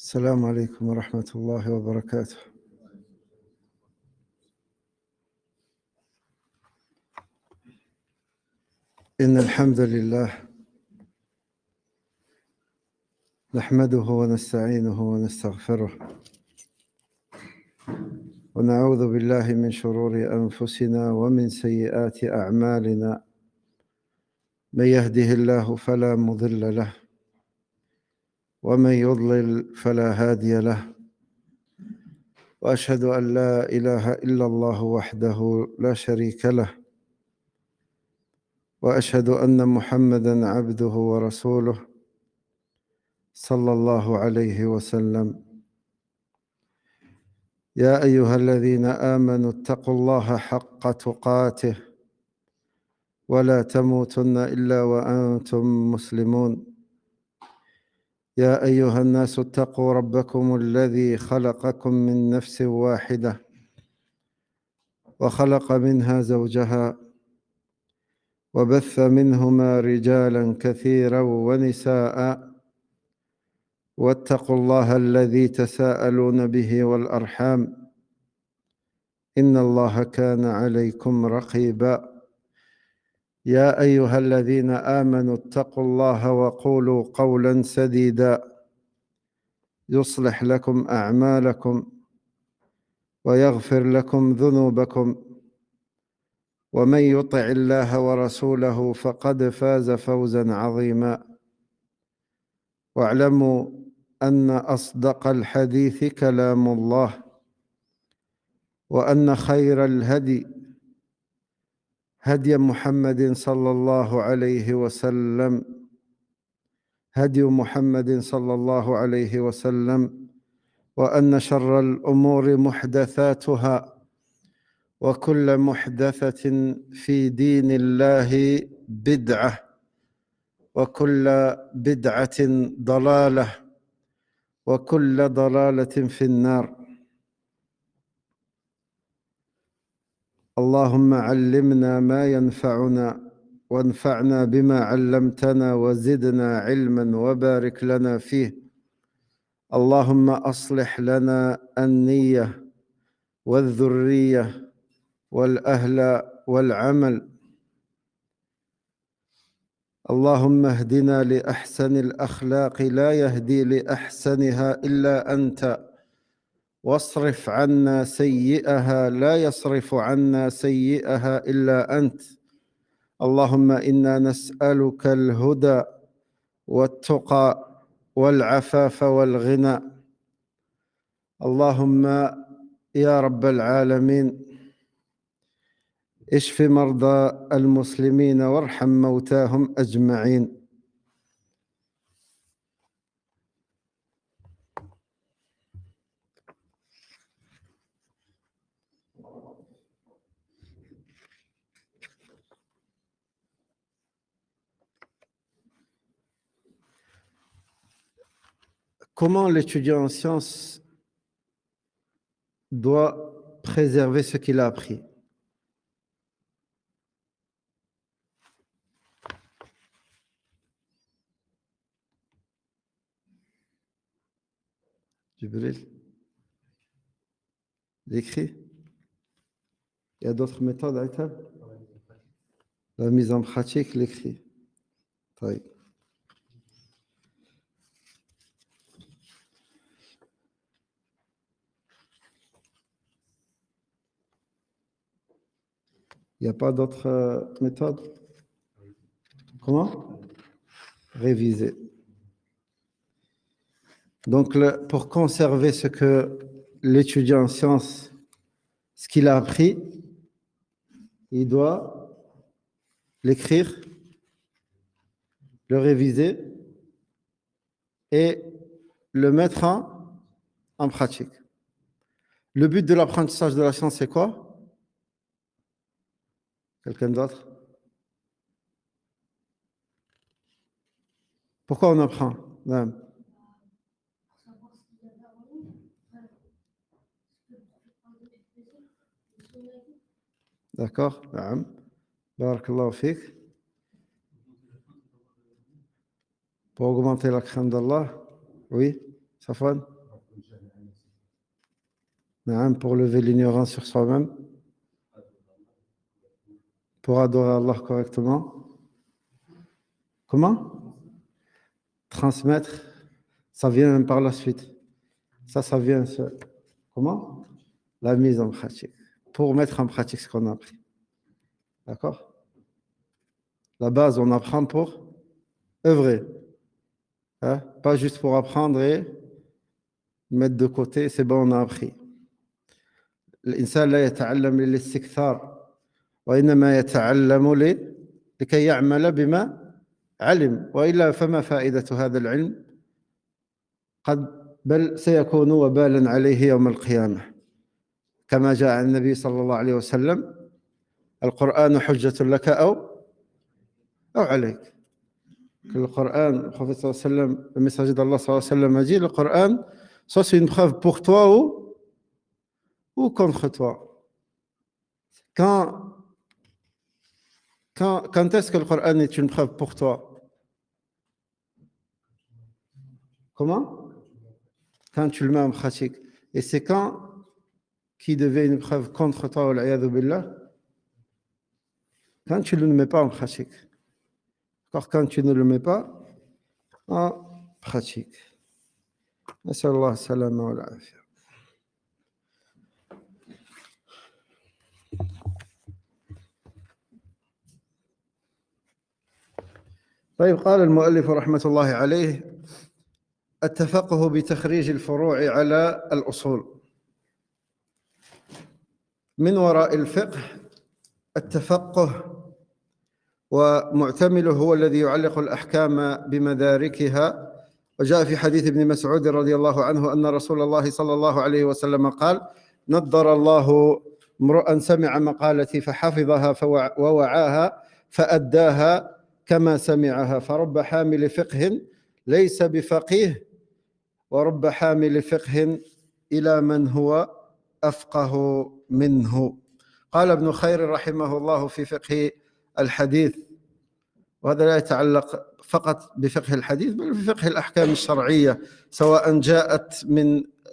السلام عليكم ورحمة الله وبركاته. إن الحمد لله نحمده ونستعينه ونستغفره ونعوذ بالله من شرور أنفسنا ومن سيئات أعمالنا. من يهده الله فلا مضل له ومن يضلل فلا هادي له، وأشهد أن لا إله إلا الله وحده لا شريك له، وأشهد أن محمدًا عبده ورسوله صلى الله عليه وسلم. يا أيها الذين آمنوا اتقوا الله حق تقاته ولا تموتن إلا وأنتم مسلمون. يا أيها الناس اتقوا ربكم الذي خلقكم من نفس واحدة وخلق منها زوجها وبث منهما رجالا كثيرا ونساء، واتقوا الله الذي تساءلون به والأرحام إن الله كان عليكم رقيبا. يا أيها الذين آمنوا اتقوا الله وقولوا قولا سديدا يصلح لكم أعمالكم ويغفر لكم ذنوبكم، ومن يطع الله ورسوله فقد فاز فوزا عظيما. واعلموا أن أصدق الحديث كلام الله، وأن خير الهدي هدي محمد صلى الله عليه وسلم هدي محمد صلى الله عليه وسلم، وأن شر الأمور محدثاتها، وكل محدثة في دين الله بدعة، وكل بدعة ضلالة، وكل ضلالة في النار. اللهم علمنا ما ينفعنا وانفعنا بما علمتنا وزدنا علما وبارك لنا فيه. اللهم أصلح لنا النية والذرية والأهل والعمل. اللهم اهدنا لأحسن الأخلاق لا يهدي لأحسنها إلا أنت، واصرف عنا سيئها لا يصرف عنا سيئها إلا أنت. اللهم إنا نسألك الهدى والتقى والعفاف والغنى. اللهم يا رب العالمين اشف مرضى المسلمين وارحم موتاهم أجمعين. Comment l'étudiant en sciences doit préserver ce qu'il a appris? Jibril, l'écrit. Il y a d'autres méthodes, Aïtal? La mise en pratique, l'écrit. طيب. Il n'y a pas d'autres méthodes? Comment? Réviser. Donc, pour conserver ce que l'étudiant en sciences, ce qu'il a appris, il doit l'écrire, le réviser et le mettre en pratique. Le but de l'apprentissage de la science, c'est quoi? Quelqu'un d'autre? Pourquoi on apprend? Non. D'accord? نعم. بارك الله فيك. Pour augmenter la crainte d'Allah? Oui. Safwan? Pour lever l'ignorance sur soi-même, pour adorer Allah correctement. Comment? Transmettre, ça vient par la suite. Ça vient seul. Comment? La mise en pratique. Pour mettre en pratique ce qu'on a appris. D'accord? La base, on apprend pour œuvrer. Hein? Pas juste pour apprendre et mettre de côté, c'est bon, on a appris. الإنسان لا يتعلم للاستكثار وإنما يتعلم لكي يعمل بما علم وإلا فما فائدة هذا العلم بل سيكون وبالا عليه يوم القيامة كما جاء عن النبي صلى الله عليه وسلم القرآن حجة لك أو عليك. Le Coran, le prophète sallallahu alayhi wa sallam, le messager d'Allah sallallahu alayhi wa sallam a dit, le Coran, soit c'est une preuve pour toi ou contre toi. Quand est-ce que le Coran est une preuve pour toi? Comment? Quand tu le mets en pratique. Et c'est quand qui devient une preuve contre toi, wal-'iyadhu billah? Quand tu ne le mets pas en pratique. Car quand tu ne le mets pas en pratique. نسأل الله السلامة والعافية. طيب قال المؤلف رحمة الله عليه التفقه بتخريج الفروع على الأصول. من وراء الفقه التفقه ومعتمله هو الذي يعلق الأحكام بمداركها. وجاء في حديث ابن مسعود رضي الله عنه أن رسول الله صلى الله عليه وسلم قال نضر الله امرؤا سمع مقالتي فحفظها ووعاها فأداها كما سمعها فرب حامل فقه ليس بفقيه ورب حامل فقه إلى من هو أفقه منه. قال ابن خير رحمه الله في فقه الحديث، وهذا لا يتعلق فقط بفقه الحديث بل بفقه الأحكام الشرعية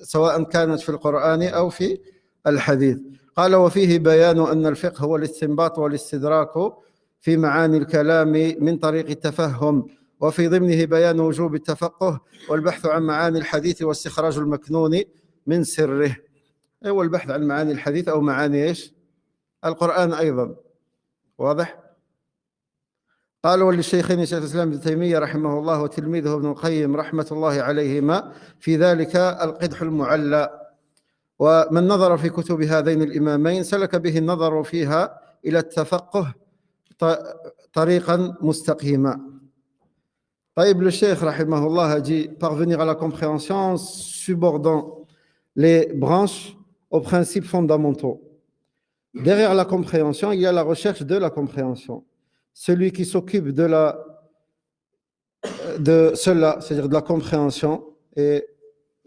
سواء كانت في القرآن أو في الحديث. قال وفيه بيان أن الفقه هو الاستنباط والاستدراك في معاني الكلام من طريق التفهم، وفي ضمنه بيان وجوب التفقه والبحث عن معاني الحديث واستخراج المكنون من سره. والبحث عن معاني الحديث أو معاني إيش؟ القرآن أيضا. واضح؟ قال وللشيخين شيخ الإسلام ابن تيمية رحمه الله وتلميذه ابن القيم رحمة الله عليهما في ذلك القدح المعلى، ومن نظر في كتب هذين الإمامين سلك به النظر فيها إلى التفقه طريقا مستقيما. طيب le Cheikh rahimahullah a dit parvenir à la compréhension en subordonnant les branches aux principes fondamentaux. Derrière la compréhension, il y a la recherche de la compréhension. Celui qui s'occupe de cela, c'est-à-dire de la compréhension, et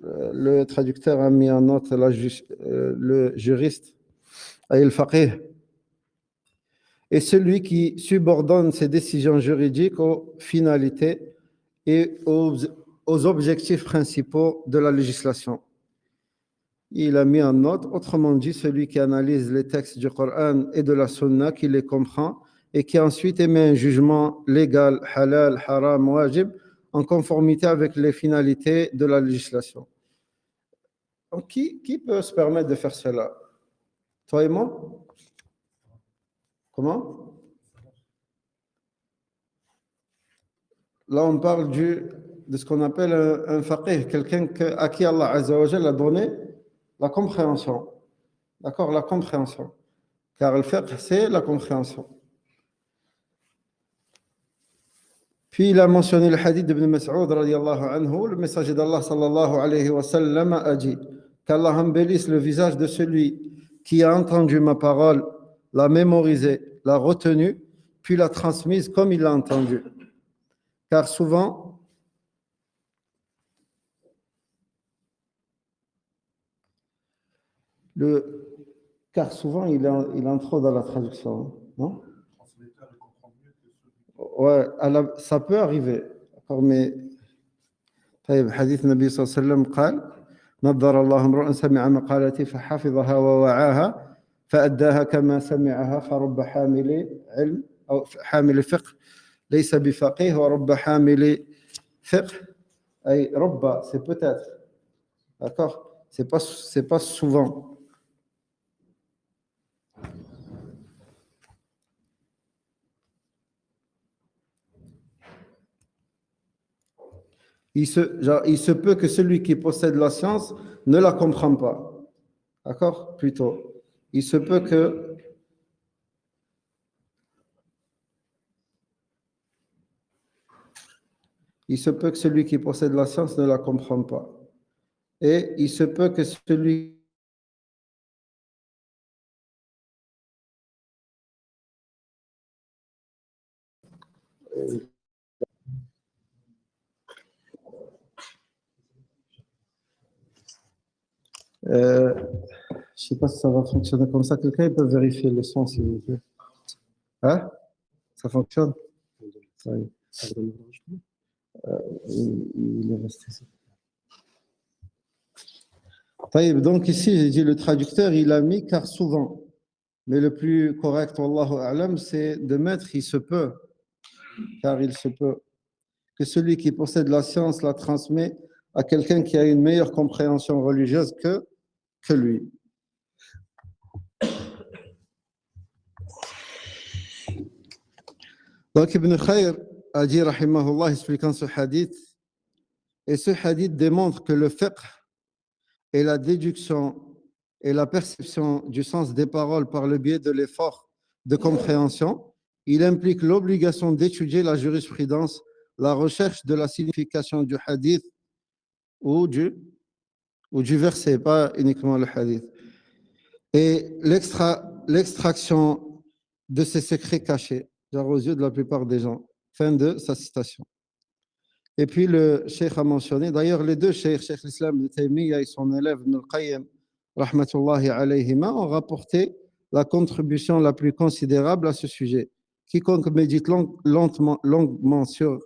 le traducteur a mis en note le juriste, et le faqih, et celui qui subordonne ses décisions juridiques aux finalités et aux objectifs principaux de la législation. Il a mis en note, autrement dit, celui qui analyse les textes du Coran et de la Sunna, qui les comprend et qui ensuite émet un jugement légal, halal, haram, wajib, en conformité avec les finalités de la législation. Donc, qui peut se permettre de faire cela? Toi et moi? Comment? Là, on parle de ce qu'on appelle un faqih, quelqu'un à qui Allah Azza wa Jalla a donné la compréhension. D'accord? La compréhension. Car le fiqh, c'est la compréhension. Puis il a mentionné le hadith d'Ibn Mas'ud radiyallahu anhu, le messager d'Allah sallallahu alayhi wa sallam a dit qu'Allah embellisse le visage de celui qui a entendu ma parole, l'a mémorisée, l'a retenue, puis l'a transmise comme il l'a entendue. Car souvent, il en trop dans la traduction, non? Ouais, ça peut arriver, mais طيب حديث النبي صلى الله عليه وسلم قال نظر الله امرؤ سمع مقالتي فحفظها ووعاها فأداها كما سمعها فرب حامل علم أو حامل فقه ليس بفقيه ورب حامل فقه أي رب c'est peut-être d'accord c'est pas souvent. Il se peut que celui qui possède la science ne la comprend pas. D'accord? Plutôt. Il se peut que celui qui possède la science ne la comprend pas. Et il se peut que celui je ne sais pas si ça va fonctionner comme ça. Quelqu'un peut vérifier le son, s'il vous plaît. Hein? Ça fonctionne? Ça y est. Il est resté. Donc ici, j'ai dit le traducteur, il a mis car souvent. Mais le plus correct, wallahu a'lam, c'est de mettre il se peut, car il se peut que celui qui possède la science la transmet à quelqu'un qui a une meilleure compréhension religieuse que lui. Donc Ibn Khayr a dit, rahimahullah, expliquant ce hadith, et ce hadith démontre que le fiqh et la déduction et la perception du sens des paroles par le biais de l'effort de compréhension, il implique l'obligation d'étudier la jurisprudence, la recherche de la signification du hadith ou du verset, pas uniquement le hadith, et l'extraction de ces secrets cachés, genre aux yeux de la plupart des gens. Fin de sa citation. Et puis le cheikh a mentionné, d'ailleurs les deux cheikhs, Cheikh l'Islam Ibn Taymiyyah et son élève Ibn al-Qayyim, rahmatullahi alayhima, ont rapporté la contribution la plus considérable à ce sujet. Quiconque médite longuement sur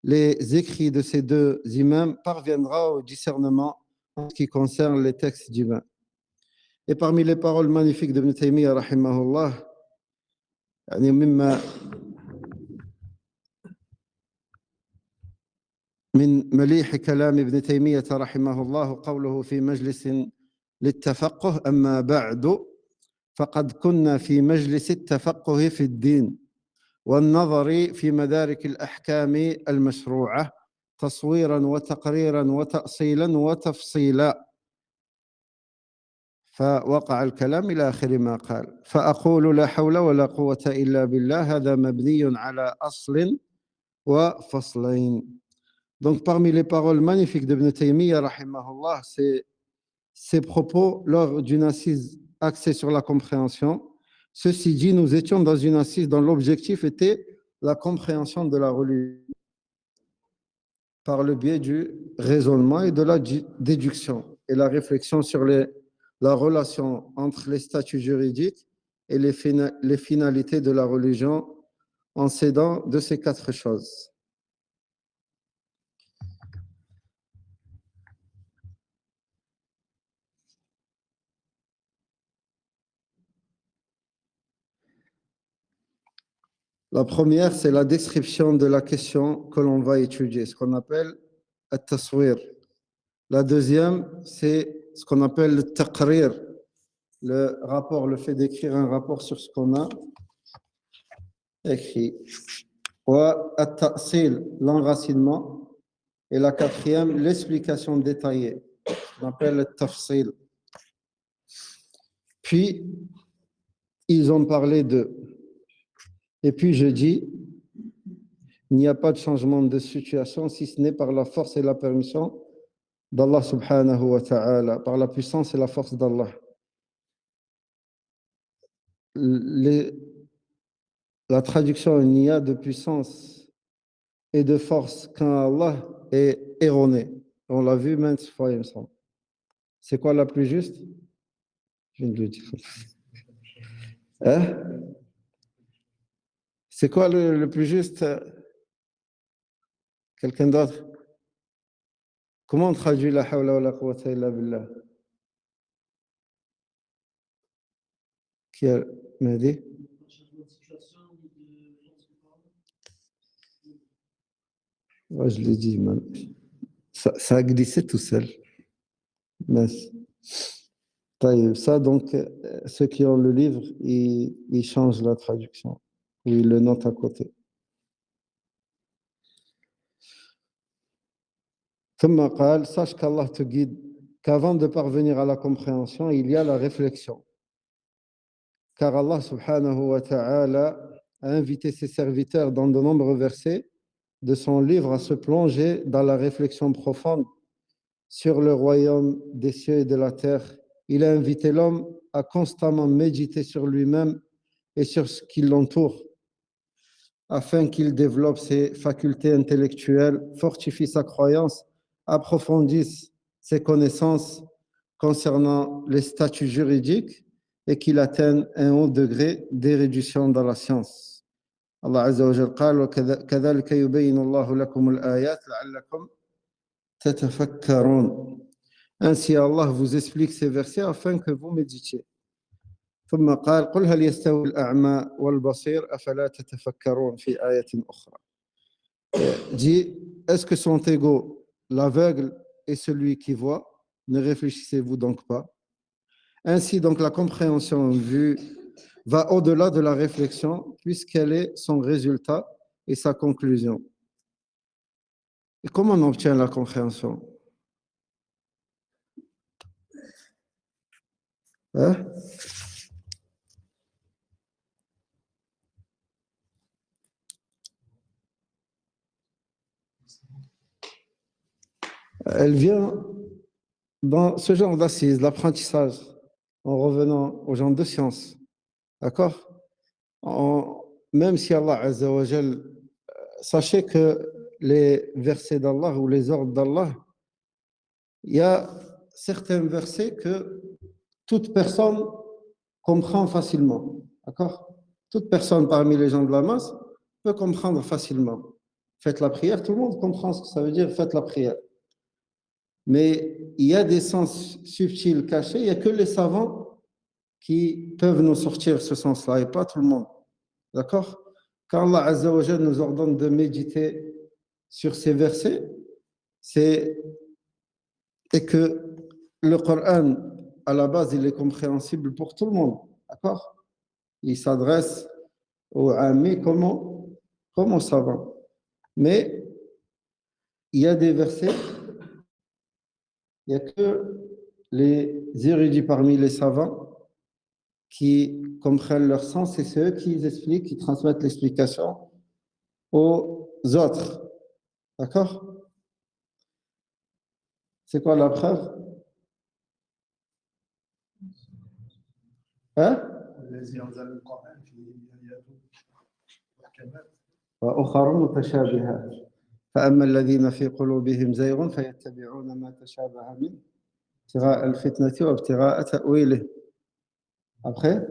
les écrits de ces deux imams parviendra au discernement en ce qui concerne les textes divins. Et parmi les paroles magnifiques d'Ibn Taymiyyah, rahimahullah, من مليح كلام ابن تيمية رحمه الله قوله في مجلس للتفقه أما بعد فقد كنا في مجلس التفقه في الدين والنظر في مدارك الأحكام المشروعة تصويرا وتقريرا وتأصيلا وتفصيلا فوقع الكلام إلى آخر ما قال فأقول لا حول ولا قوة إلا بالله هذا مبني على أصل وفصلين. Donc, parmi les paroles magnifiques d'Ibn Taymiyyah, rahimahullah, c'est ses propos lors d'une assise axée sur la compréhension. Ceci dit, nous étions dans une assise dont l'objectif était la compréhension de la religion par le biais du raisonnement et de la déduction et la réflexion sur la relation entre les statuts juridiques et les finalités de la religion en s'aidant de ces quatre choses. La première, c'est la description de la question que l'on va étudier, ce qu'on appelle at-taswir. La deuxième, c'est ce qu'on appelle le taqrir, le rapport, le fait d'écrire un rapport sur ce qu'on a écrit. Wa at-ta'sil, l'enracinement. Et la quatrième, l'explication détaillée, ce qu'on appelle le tafsil. Puis, ils ont parlé de. Et puis, je dis, il n'y a pas de changement de situation si ce n'est par la force et la permission d'Allah subhanahu wa ta'ala, par la puissance et la force d'Allah. La traduction il n'y a de puissance et de force qu'en Allah est erronée. On l'a vu maintes fois, il me semble. C'est quoi la plus juste? Je viens de le dire. Hein? C'est quoi le plus juste? Quelqu'un d'autre? Comment on traduit la hawla wa la quwwata illa billah? Qui m'a dit? Ouais, je l'ai dit, man. Ça a glissé tout seul. Mais, ça, donc, ceux qui ont le livre, ils changent la traduction. Ou ils le notent à côté. ثم قال, sache qu'Allah te guide, qu'avant de parvenir à la compréhension, il y a la réflexion. Car Allah subhanahu wa ta'ala a invité ses serviteurs dans de nombreux versets de son livre à se plonger dans la réflexion profonde sur le royaume des cieux et de la terre. Il a invité l'homme à constamment méditer sur lui-même et sur ce qui l'entoure, afin qu'il développe ses facultés intellectuelles, fortifie sa croyance, approfondisse ses connaissances concernant les statuts juridiques et qu'il atteigne un haut degré d'érudition dans la science. Allah Azza wa Jalla قال وكذلك يبين الله لكم الآيات لعلكم تتفكرون. Ainsi Allah vous explique ces versets afin que vous méditiez. ثم قال قل هل يستوي الأعمى والبصير أفلا تتفكرون في آية أخرى. Dit, est-ce que sont égaux l'aveugle et celui qui voit? Ne réfléchissez-vous donc pas? Ainsi donc la compréhension vue va au-delà de la réflexion puisqu'elle est son résultat et sa conclusion. Et comment on obtient la compréhension? Hein? Elle vient dans ce genre d'assises, l'apprentissage, en revenant aux gens de science. D'accord? Même si Allah Azza wa Jal, sachez que les versets d'Allah ou les ordres d'Allah, il y a certains versets que toute personne comprend facilement. D'accord? Toute personne parmi les gens de la masse peut comprendre facilement. Faites la prière, tout le monde comprend ce que ça veut dire, faites la prière. Mais il y a des sens subtils cachés, il n'y a que les savants qui peuvent nous sortir ce sens-là et pas tout le monde. D'accord? Quand Allah Azza wa Jalla nous ordonne de méditer sur ces versets, c'est que le Coran, à la base, il est compréhensible pour tout le monde. D'accord? Il s'adresse aux amis comme aux savants. Mais il y a des versets, il n'y a que les érudits parmi les savants qui comprennent leur sens et c'est eux qui expliquent, qui transmettent l'explication aux autres. D'accord? C'est quoi la preuve? Hein? وأخر متشابهات فأما الذين في قلوبهم زيغ فيتبعون ما تشابه منه ابتغاء الفتنة وابتغاء تأويله. Après?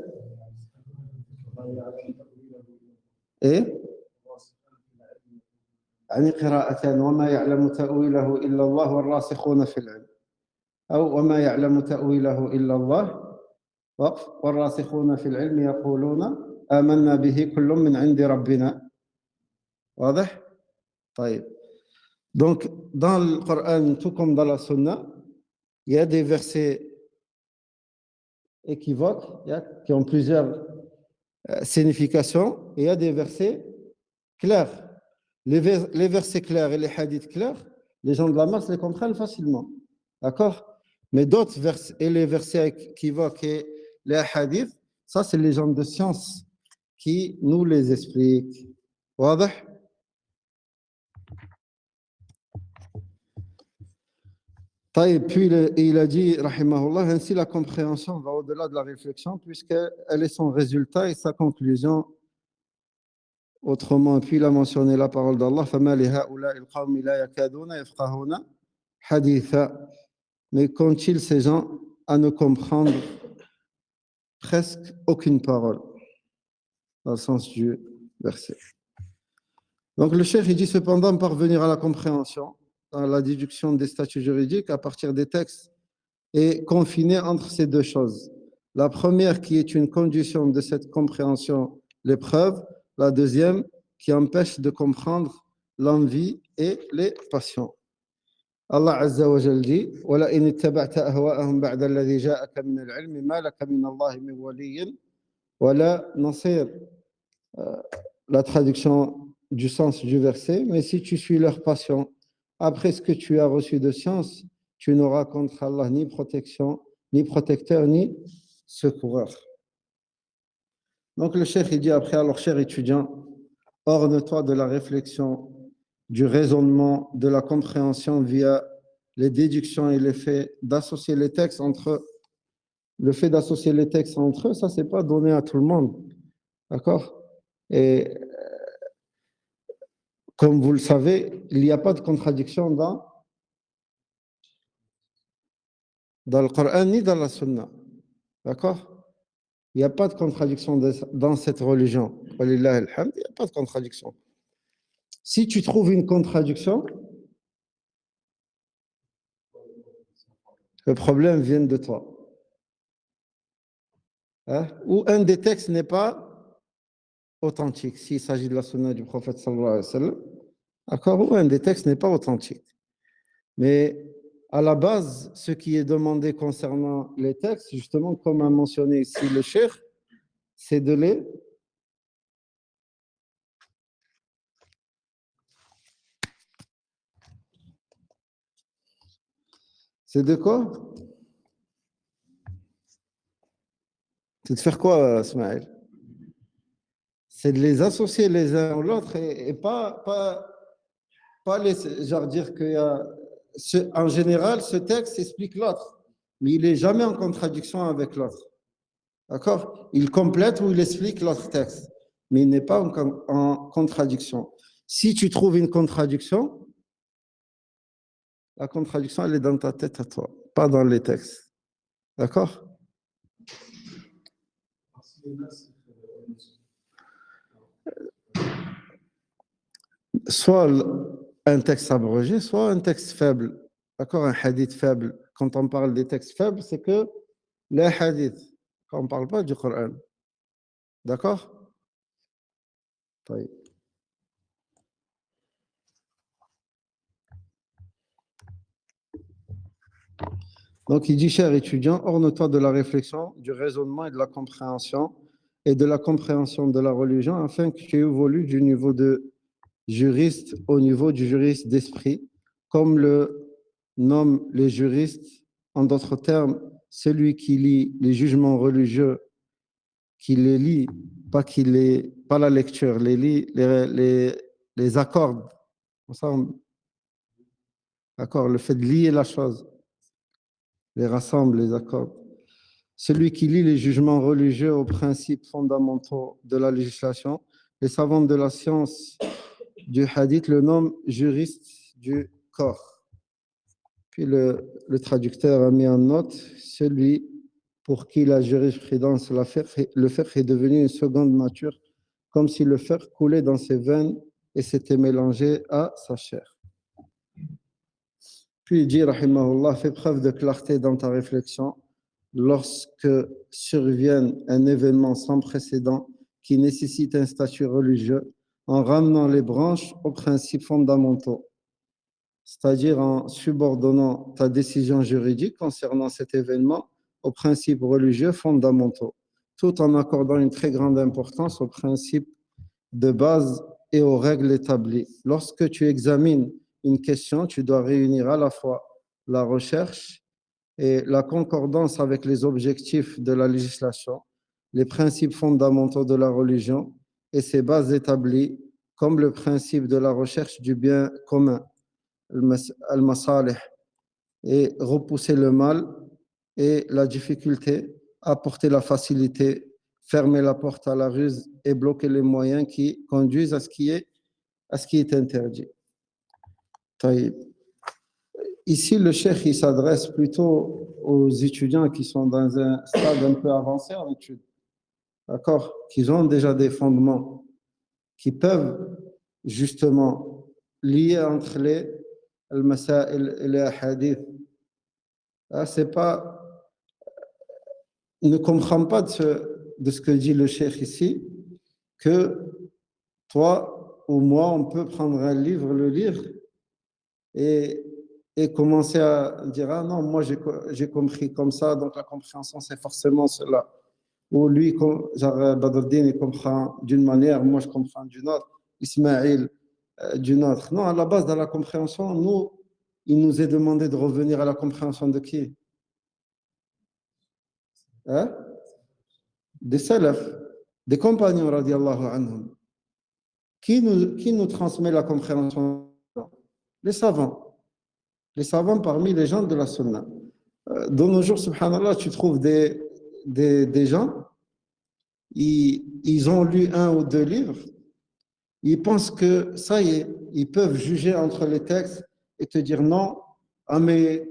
إيه؟ يعني قراءتان وما يعلم تأويله إلا الله والراسخون في العلم أو وما يعلم تأويله إلا الله والراسخون في العلم يقولون آمنا به كل من عند ربنا. واضح؟ طيب. Donc, dans le Coran, tout comme dans la Sunna, il y a des versets équivoques qui ont plusieurs significations et il y a des versets clairs. Les versets clairs et les hadiths clairs, les gens de la masse les comprennent facilement. D'accord? Mais d'autres versets, et les versets équivoques et les hadiths, ça, c'est les gens de science qui nous les expliquent. واضح? Puis il a dit, rahimahullah, ainsi la compréhension va au-delà de la réflexion puisqu'elle est son résultat et sa conclusion. Autrement, puis il a mentionné la parole d'Allah, فَمَا لِهَؤُلَاءِ الْقَوْمِ لَا يَكَادُونَ يَفْقَهُونَ حَدِيثًا. Mais qu'ont-ils ces gens à ne comprendre presque aucune parole, dans le sens du verset. Donc le cheikh, il dit cependant parvenir à la compréhension dans la déduction des statuts juridiques à partir des textes est confinée entre ces deux choses. La première qui est une condition de cette compréhension, l'épreuve. La deuxième qui empêche de comprendre l'envie et les passions. Allah Azza wa Jal dit وَلَئِنِ اتَّبَعْتَ أَهْوَاءَهُمْ بَعْدَ الَّذِي جَاءَكَ مِنَ الْعِلْمِ مَا لَكَ مِنَ اللَّهِ مِنْ وَلِيٍّ وَلَا نَصِيرٍ. La traduction du sens du verset, mais si tu suis leur passion, après ce que tu as reçu de science, tu n'auras contre Allah ni protection, ni protecteur, ni secoureur. Donc le cheikh, il dit après, alors cher étudiant, orne-toi de la réflexion, du raisonnement, de la compréhension via les déductions et les faits, d'associer les textes entre eux. Le fait d'associer les textes entre eux, ça, c'est pas donné à tout le monde. D'accord? Et comme vous le savez, il n'y a pas de contradiction dans le Coran ni dans la Sunna. D'accord? Il n'y a pas de contradiction dans cette religion. Walillah alhamd, il n'y a pas de contradiction. Si tu trouves une contradiction, le problème vient de toi. Hein? Ou un des textes n'est pas authentique, s'il s'agit de la sunna du prophète sallallahu alayhi wa sallam, d'accord, ou un des textes n'est pas authentique. Mais à la base, ce qui est demandé concernant les textes, justement, comme a mentionné ici le cheikh, c'est de les c'est de quoi? C'est de faire quoi, Smaël? C'est de les associer les uns aux autres et pas les, genre dire qu'il y a, en général, ce texte explique l'autre, mais il n'est jamais en contradiction avec l'autre. D'accord? Il complète ou il explique l'autre texte, mais il n'est pas en contradiction. Si tu trouves une contradiction, la contradiction, elle est dans ta tête à toi, pas dans les textes. D'accord? Soit un texte abrégé, soit un texte faible. D'accord? Un hadith faible. Quand on parle des textes faibles, c'est que les hadiths, quand on ne parle pas du Coran. D'accord? طيب. Donc, il dit, cher étudiant, orne-toi de la réflexion, du raisonnement et de la compréhension, et de la compréhension de la religion, afin que tu évolues du niveau de juriste au niveau du juriste d'esprit, comme le nomment les juristes, en d'autres termes, celui qui lit les jugements religieux, qui les lit, pas la lecture, les lit, les accorde. D'accord, le fait de lier la chose, les rassemble, les accorde. Celui qui lie les jugements religieux aux principes fondamentaux de la législation, les savants de la science du hadith le nomment juriste du corps. Puis le traducteur a mis en note celui pour qui la jurisprudence, le fiqh est devenu une seconde nature, comme si le fer coulait dans ses veines et s'était mélangé à sa chair. Puis il dit, rahimahullah, fais preuve de clarté dans ta réflexion lorsque survienne un événement sans précédent qui nécessite un statut religieux, en ramenant les branches aux principes fondamentaux, c'est-à-dire en subordonnant ta décision juridique concernant cet événement aux principes religieux fondamentaux, tout en accordant une très grande importance aux principes de base et aux règles établies. Lorsque tu examines une question, tu dois réunir à la fois la recherche et la concordance avec les objectifs de la législation, les principes fondamentaux de la religion et ses bases établies, comme le principe de la recherche du bien commun, al-masalih, et repousser le mal et la difficulté, apporter la facilité, fermer la porte à la ruse et bloquer les moyens qui conduisent à ce qui est interdit. Ici, le cheikh il s'adresse plutôt aux étudiants qui sont dans un stade un peu avancé en études, d'accord, qui ont déjà des fondements, qui peuvent justement lier entre les المسائل الأحاديث. C'est pas, ne comprends pas de ce que dit le cheikh ici, que toi ou moi, on peut prendre un livre, le lire et, et commencer à dire, ah non, moi j'ai compris comme ça, donc la compréhension c'est forcément cela. Ou lui, genre Badruddin, il comprend d'une manière, moi je comprends d'une autre, Ismaïl d'une autre. Non, à la base de la compréhension, nous, il nous est demandé de revenir à la compréhension de qui? Hein? Des salafs, des compagnons, radiallahu anhum. Qui nous transmet la compréhension? Les savants. Les savants parmi les gens de la sunna. De nos jours, subhanallah, tu trouves des gens, ils ont lu un ou deux livres, ils pensent que ça y est, ils peuvent juger entre les textes et te dire non, ah mais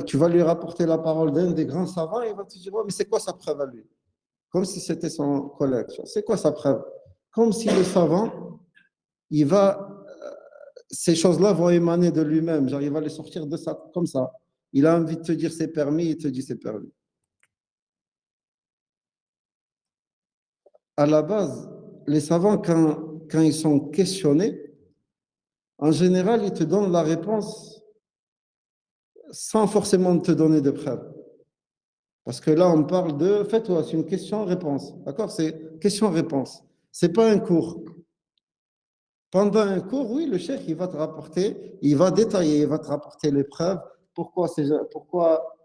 tu vas lui rapporter la parole d'un des grands savants, et il va te dire, ouais, mais c'est quoi sa preuve à lui? Comme si c'était son collègue. C'est quoi sa preuve? Comme si le savant, il va, ces choses-là vont émaner de lui-même, genre il va les sortir de ça, comme ça. Il a envie de te dire c'est permis, il te dit c'est permis. À la base, les savants, quand ils sont questionnés, en général, ils te donnent la réponse sans forcément te donner de preuves. Parce que là, on parle de fais-toi, c'est une question-réponse. D'accord? C'est question-réponse. C'est pas un cours. Pendant un cours, oui, le chef, il va te rapporter, il va détailler, il va te rapporter les preuves, pourquoi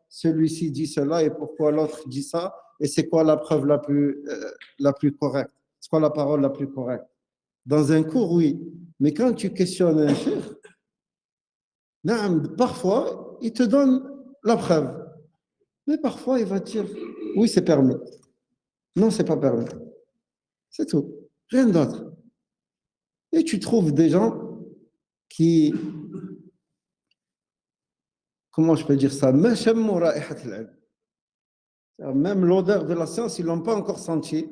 celui-ci dit cela et pourquoi l'autre dit ça, et c'est quoi la preuve la plus correcte, c'est quoi la parole la plus correcte. Dans un cours, oui, mais quand tu questionnes un chef, parfois, il te donne la preuve, mais parfois, il va te dire, oui, c'est permis, non, c'est pas permis, c'est tout, rien d'autre. Et tu trouves des gens qui, comment je peux dire ça, même l'odeur de la science, ils ne l'ont pas encore senti.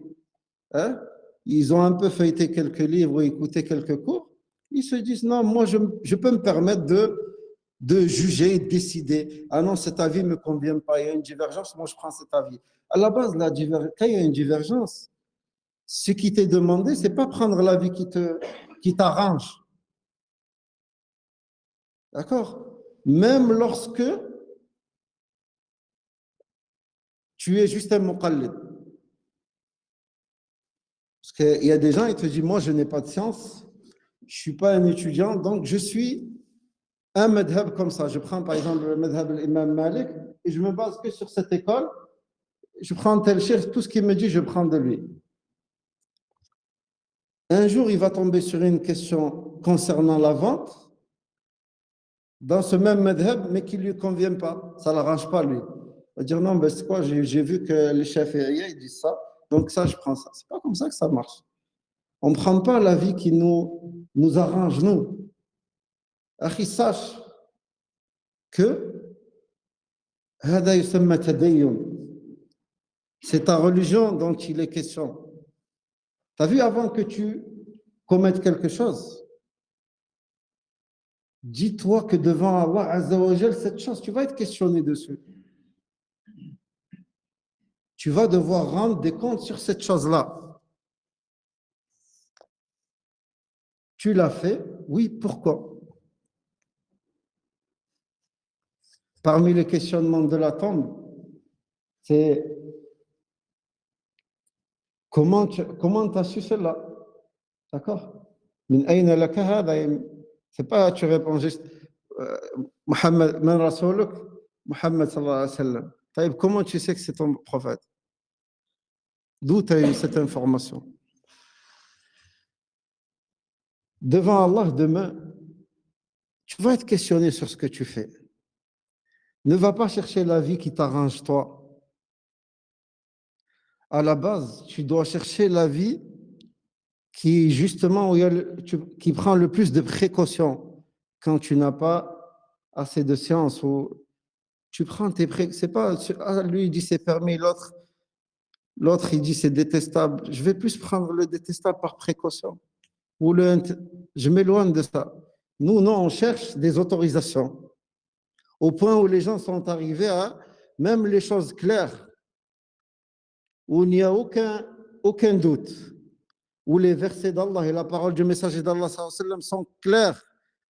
Hein? Ils ont un peu feuilleté quelques livres ou écouté quelques cours. Ils se disent, non, moi, je peux me permettre de juger et de décider. Ah non, cet avis ne me convient pas, il y a une divergence, moi, je prends cet avis. À la base, quand il y a une divergence, ce qui t'est demandé, ce n'est pas prendre l'avis qui t'arrange. D'accord? Même lorsque tu es juste un muqallid. Parce qu'il y a des gens, ils te disent, moi, je n'ai pas de science, je ne suis pas un étudiant, donc je suis un madhab comme ça. Je prends par exemple le madhab de l'imam Malik et je me base que sur cette école. Je prends tel cheikh, tout ce qu'il me dit, je prends de lui. Un jour, il va tomber sur une question concernant la vente dans ce même madhab, mais qui ne lui convient pas. Ça ne l'arrange pas, lui. Il va dire, non, ben c'est quoi, j'ai vu que les chefs ils disent ça, donc ça, je prends ça. Ce n'est pas comme ça que ça marche. On ne prend pas la vie qui nous arrange, nous. Akhi, sache que c'est ta religion dont il est question. Tu as vu, avant que tu commettes quelque chose, dis-toi que devant Allah Azzawajal, cette chose, tu vas être questionné dessus. Tu vas devoir rendre des comptes sur cette chose-là. Tu l'as fait, oui, pourquoi? Parmi les questionnements de la tombe, c'est comment tu as su cela? D'accord? C'est pas, tu réponds juste Muhammad, man rasouluk, Muhammad sallallahu alayhi wa sallam. Comment tu sais que c'est ton prophète? D'où tu as eu cette information? Devant Allah, demain, tu vas être questionné sur ce que tu fais. Ne va pas chercher la vie qui t'arrange toi. À la base, tu dois chercher la vie qui, justement, qui prend le plus de précautions quand tu n'as pas assez de science ou tu prends tes précautions. C'est pas, lui il dit c'est permis, l'autre il dit c'est détestable. Je vais plus prendre le détestable par précaution. Je m'éloigne de ça. Nous, non, on cherche des autorisations. Au point où les gens sont arrivés à même les choses claires, où il n'y a aucun doute, où les versets d'Allah et la parole du messager d'Allah sont clairs,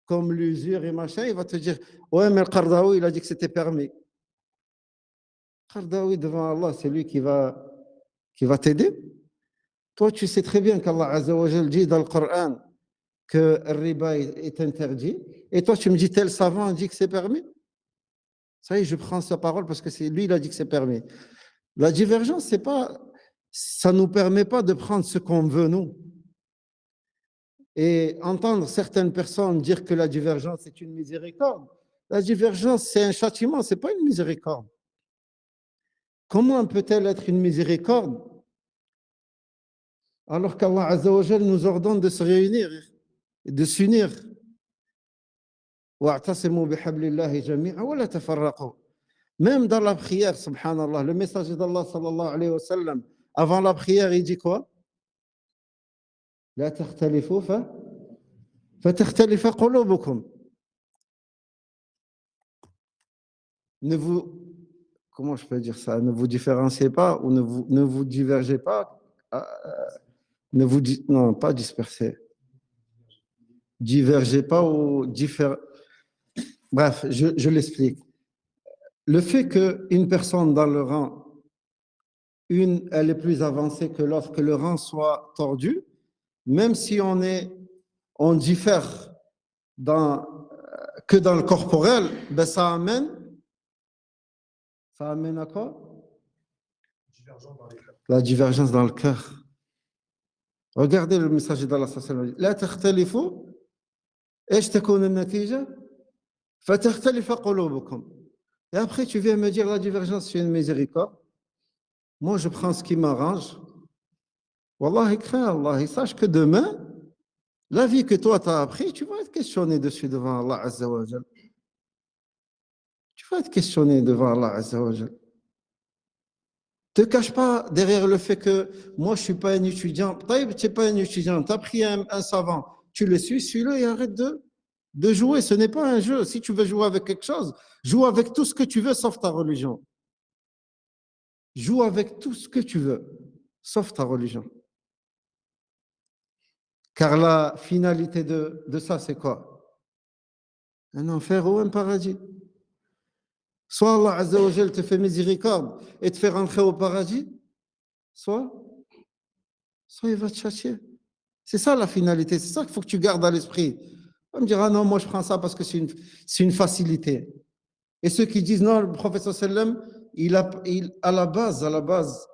comme l'usure et machin, il va te dire, ouais, mais le Qardawi, il a dit que c'était permis. Qardawi, devant Allah, c'est lui qui va t'aider. Toi, tu sais très bien qu'Allah Azza wa Jal dit dans le Coran que le riba est interdit, et toi, tu me dis, tel savant dit que c'est permis. Ça y est, je prends sa parole parce que c'est lui, il a dit que c'est permis. La divergence, c'est pas, ça ne nous permet pas de prendre ce qu'on veut, nous. Et entendre certaines personnes dire que la divergence est une miséricorde, la divergence, c'est un châtiment, c'est pas une miséricorde. Comment peut-elle être une miséricorde alors qu'Allah Azza wa Jal nous ordonne de se réunir et de s'unir? وَاعْتَصِمُوا بِحَبْلِ اللَّهِ جَمِيعًا وَلَا تَفَرَّقُوا. Même dans la prière, subhanallah, le messager d'Allah sallallahu alayhi wa sallam, avant la prière, il dit quoi? لا تختلفوا فتختلف قلوبكم. Ne vous, comment je peux dire ça? Ne vous différenciez pas ou ne vous divergez pas. Non, pas disperser. Divergez pas ou Bref, je l'explique. Le fait qu'une personne dans le rang, elle est plus avancée que l'autre, que le rang soit tordu, même si on diffère que dans le corporel, ben ça amène à quoi? La divergence dans le cœur. Regardez le message d'Allah sallallahu alayhi wa sallam. لا تختلفوا ايش تكون النتيجة؟ فتختلف قلوبكم. Et après tu viens me dire la divergence c'est une miséricorde. Moi je prends ce qui m'arrange. Wallahi crains Allah et sache que demain la vie que toi tu as appris, tu vas être questionné dessus devant Allah Azza wa Jal. Tu vas être questionné devant Allah Azza wa Jal. Ne te cache pas derrière le fait que moi je ne suis pas un étudiant. Tu n'es pas un étudiant, tu as pris un savant, tu le suis-le et arrête de jouer. Ce n'est pas un jeu. Si tu veux jouer avec quelque chose, joue avec tout ce que tu veux sauf ta religion. Joue avec tout ce que tu veux sauf ta religion. Car la finalité de ça, c'est quoi? Un enfer ou un paradis. Soit Allah Azza wa Jal te fait miséricorde et te fait rentrer au paradis, soit il va te châtier. C'est ça la finalité, c'est ça qu'il faut que tu gardes à l'esprit. On me dira, non, moi je prends ça parce que c'est une facilité. Et ceux qui disent, non, le prophète sallam, à la base,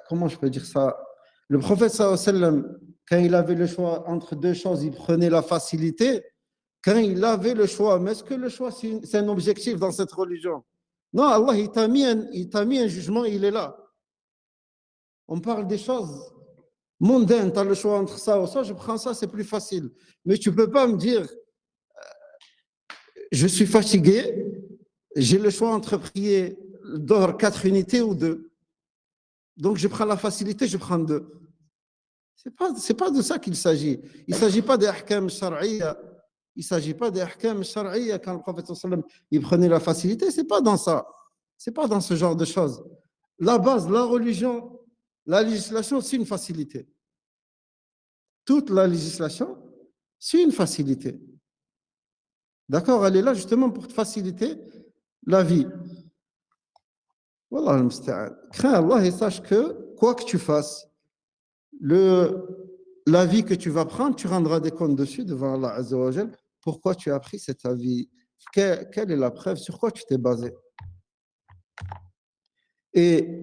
comment je peux dire ça? Le prophète sallam, quand il avait le choix entre deux choses, il prenait la facilité. Quand il avait le choix, mais est-ce que le choix, c'est un objectif dans cette religion? Non, Allah, il t'a mis un jugement, il est là. On parle des choses mondaines, tu as le choix entre ça ou ça, je prends ça, c'est plus facile. Mais tu ne peux pas me dire, je suis fatigué, j'ai le choix entre prier d'or 4 unités ou 2. Donc je prends la facilité, je prends 2. C'est pas de ça qu'il s'agit. Il ne s'agit pas des ahkam shar'iyya. Il ne s'agit pas des ahkam shar'iyya quand le prophète sallam il prenait la facilité. Ce n'est pas dans ça. Ce n'est pas dans ce genre de choses. La base, la religion, la législation, c'est une facilité. Toute la législation, c'est une facilité. D'accord? Elle est là justement pour te faciliter la vie. Wallah al-musta'an. Crains Allah et sache que quoi que tu fasses, la vie que tu vas prendre, tu rendras des comptes dessus devant Allah Azza wa Jal. Pourquoi tu as pris cette vie? Quelle est la preuve? Sur quoi tu t'es basé? Et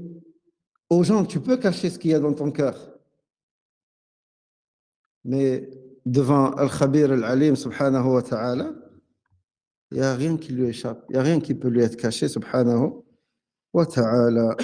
aux gens, tu peux cacher ce qu'il y a dans ton cœur. Mais devant Al-Khabir Al-Alim, subhanahu wa ta'ala, il n'y a rien qui lui échappe. Il n'y a rien qui peut lui être caché, subhanahu wa ta'ala.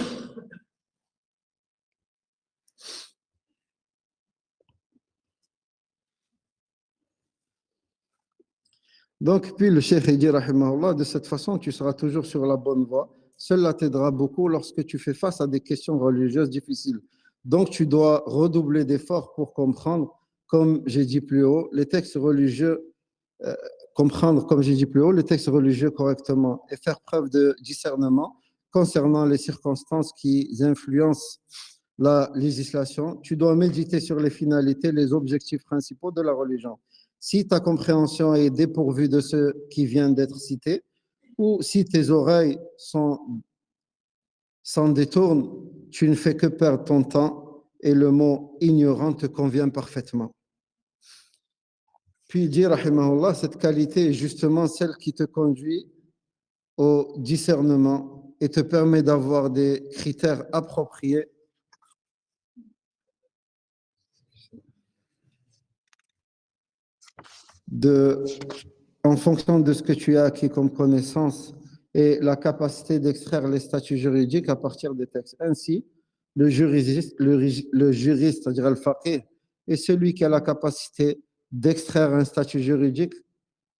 Donc, puis le cheikh dit, rahimahullah, de cette façon, tu seras toujours sur la bonne voie. Cela t'aidera beaucoup lorsque tu fais face à des questions religieuses difficiles. Donc, tu dois redoubler d'efforts pour comprendre, comme j'ai dit plus haut, les textes religieux euh, comprendre, comme j'ai dit plus haut, le texte religieux correctement et faire preuve de discernement concernant les circonstances qui influencent la législation. Tu dois méditer sur les finalités, les objectifs principaux de la religion. Si ta compréhension est dépourvue de ce qui vient d'être cité, ou si tes oreilles s'en détournent, tu ne fais que perdre ton temps et le mot ignorant te convient parfaitement. Puis il dit, rahimahullah, cette qualité est justement celle qui te conduit au discernement et te permet d'avoir des critères appropriés en fonction de ce que tu as acquis comme connaissance et la capacité d'extraire les statuts juridiques à partir des textes. Ainsi, le juriste, c'est-à-dire le faqih, est celui qui a la capacité d'extraire un statut juridique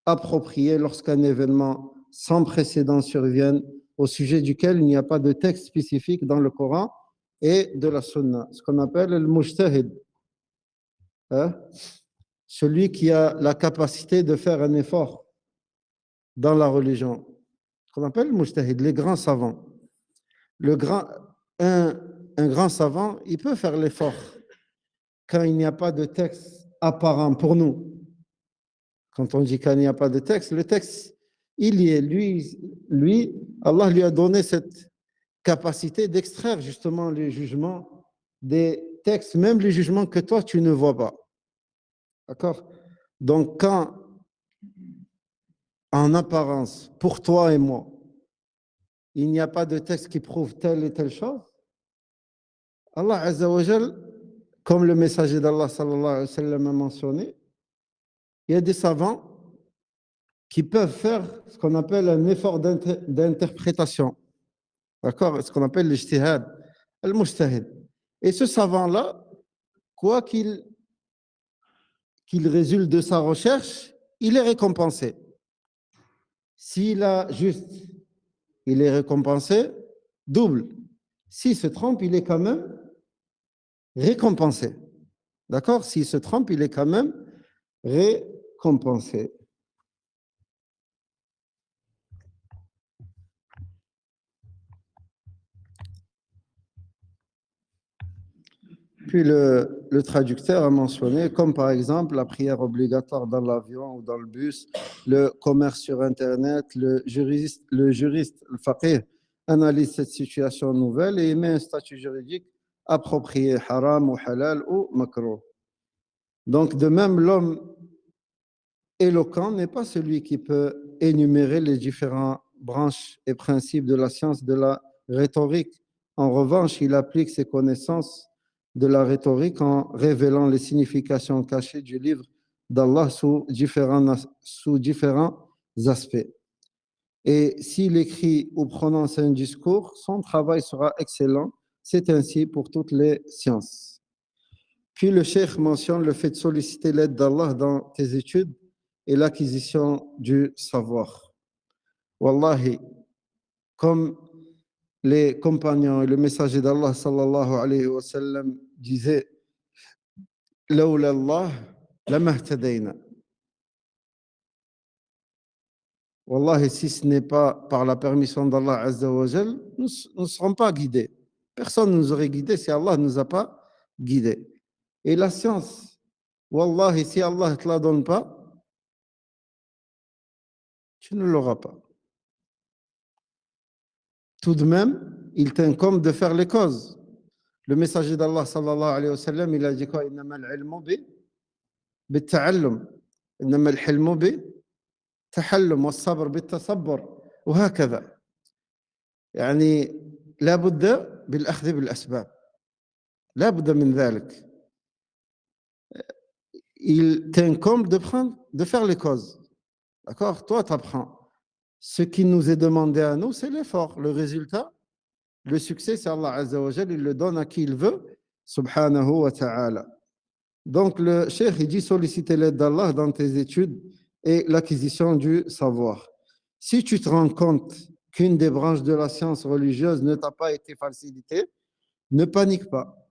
approprié lorsqu'un événement sans précédent survienne au sujet duquel il n'y a pas de texte spécifique dans le Coran et de la Sunna, ce qu'on appelle le mujtahid, hein? Celui qui a la capacité de faire un effort dans la religion, ce qu'on appelle le mujtahid, les grands savants. Le grand, un grand savant, il peut faire l'effort quand il n'y a pas de texte apparent pour nous. Quand on dit qu'il n'y a pas de texte, le texte, il y est. Lui, Allah lui a donné cette capacité d'extraire justement les jugements des textes, même les jugements que toi, tu ne vois pas. D'accord? Donc, quand, en apparence, pour toi et moi, il n'y a pas de texte qui prouve telle et telle chose, Allah Azza wa Jal, comme le messager d'Allah sallallahu alayhi wa sallam a mentionné, il y a des savants qui peuvent faire ce qu'on appelle un effort d'interprétation. D'accord? Ce qu'on appelle l'ijtihad, al-mujtahid. Et ce savant-là, quoi qu'il résulte de sa recherche, il est récompensé. S'il a juste, il est récompensé double. S'il se trompe, il est quand même récompensé. D'accord? S'il se trompe, il est quand même récompensé. Puis le traducteur a mentionné, comme par exemple la prière obligatoire dans l'avion ou dans le bus, le commerce sur Internet, le faqih, analyse cette situation nouvelle et émet un statut juridique approprié, haram ou halal ou makruh. Donc, de même, l'homme éloquent n'est pas celui qui peut énumérer les différentes branches et principes de la science de la rhétorique. En revanche, il applique ses connaissances de la rhétorique en révélant les significations cachées du livre d'Allah sous différents aspects. Et s'il écrit ou prononce un discours, son travail sera excellent. C'est ainsi pour toutes les sciences. Puis le cheikh mentionne le fait de solliciter l'aide d'Allah dans tes études et l'acquisition du savoir. Wallahi, comme les compagnons et le messager d'Allah sallallahu alayhi wa sallam disaient, Lawla Allah, lamahtadayna. Wallahi, si ce n'est pas par la permission d'Allah Azza wa Jal, nous ne serons pas guidés. Personne ne nous aurait guidés si Allah ne nous a pas guidés. Et la science, Wallahi, si Allah ne te la donne pas, tu ne l'auras pas. Tout de même, il t'incombe de faire les causes. Le messager d'Allah sallallahu alayhi wa sallam, il a dit quoi? Innama al-ilmu بالتعلم إنما الحلم بالتحلم والصبر بالتصبر وهكذا يعني لا بد بالأخذ بالأسباب لا بد من ذلك. Il t'incombe de faire les causes. D'accord? Toi, tu apprends. Ce qui nous est demandé à nous, c'est l'effort. Le résultat, le succès, c'est Allah Azza wa Jal, il le donne à qui il veut, subhanahu wa ta'ala. Donc, le cheikh, il dit solliciter l'aide d'Allah dans tes études et l'acquisition du savoir. Si tu te rends compte qu'une des branches de la science religieuse ne t'a pas été facilitée, ne panique pas.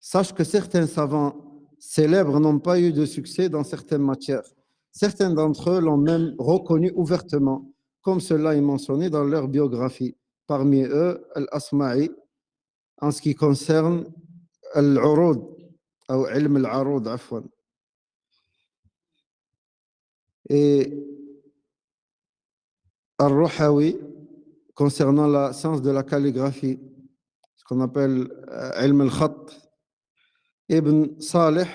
Sache que certains savants célèbres n'ont pas eu de succès dans certaines matières. Certains d'entre eux l'ont même reconnu ouvertement, comme cela est mentionné dans leur biographie. Parmi eux, Al-Asma'i, en ce qui concerne Al-Urud, ou Ilm Al-Arud, afwan. Et Al-Ruhawi, concernant la science de la calligraphie, ce qu'on appelle Ilm Al-Khat. Ibn Salih,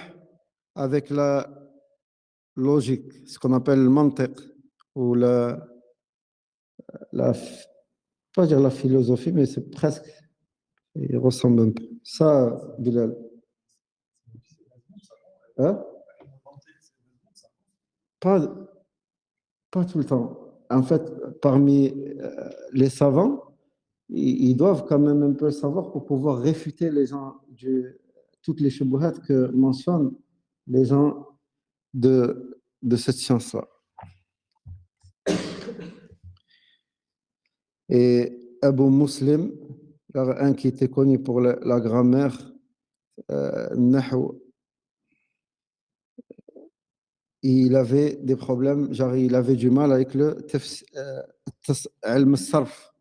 avec la logique, ce qu'on appelle le mantiq, ou la, pas dire la philosophie, mais c'est presque, il ressemble un peu. Ça, Bilal. Hein? Pas, pas tout le temps. En fait, parmi les savants, ils doivent quand même un peu savoir pour pouvoir réfuter les gens toutes les shubuhat que mentionnent les gens de cette science-là. Et Abu Muslim, un qui était connu pour la grammaire, Nahu, il avait des problèmes, genre il avait du mal avec le ilm al-sarf.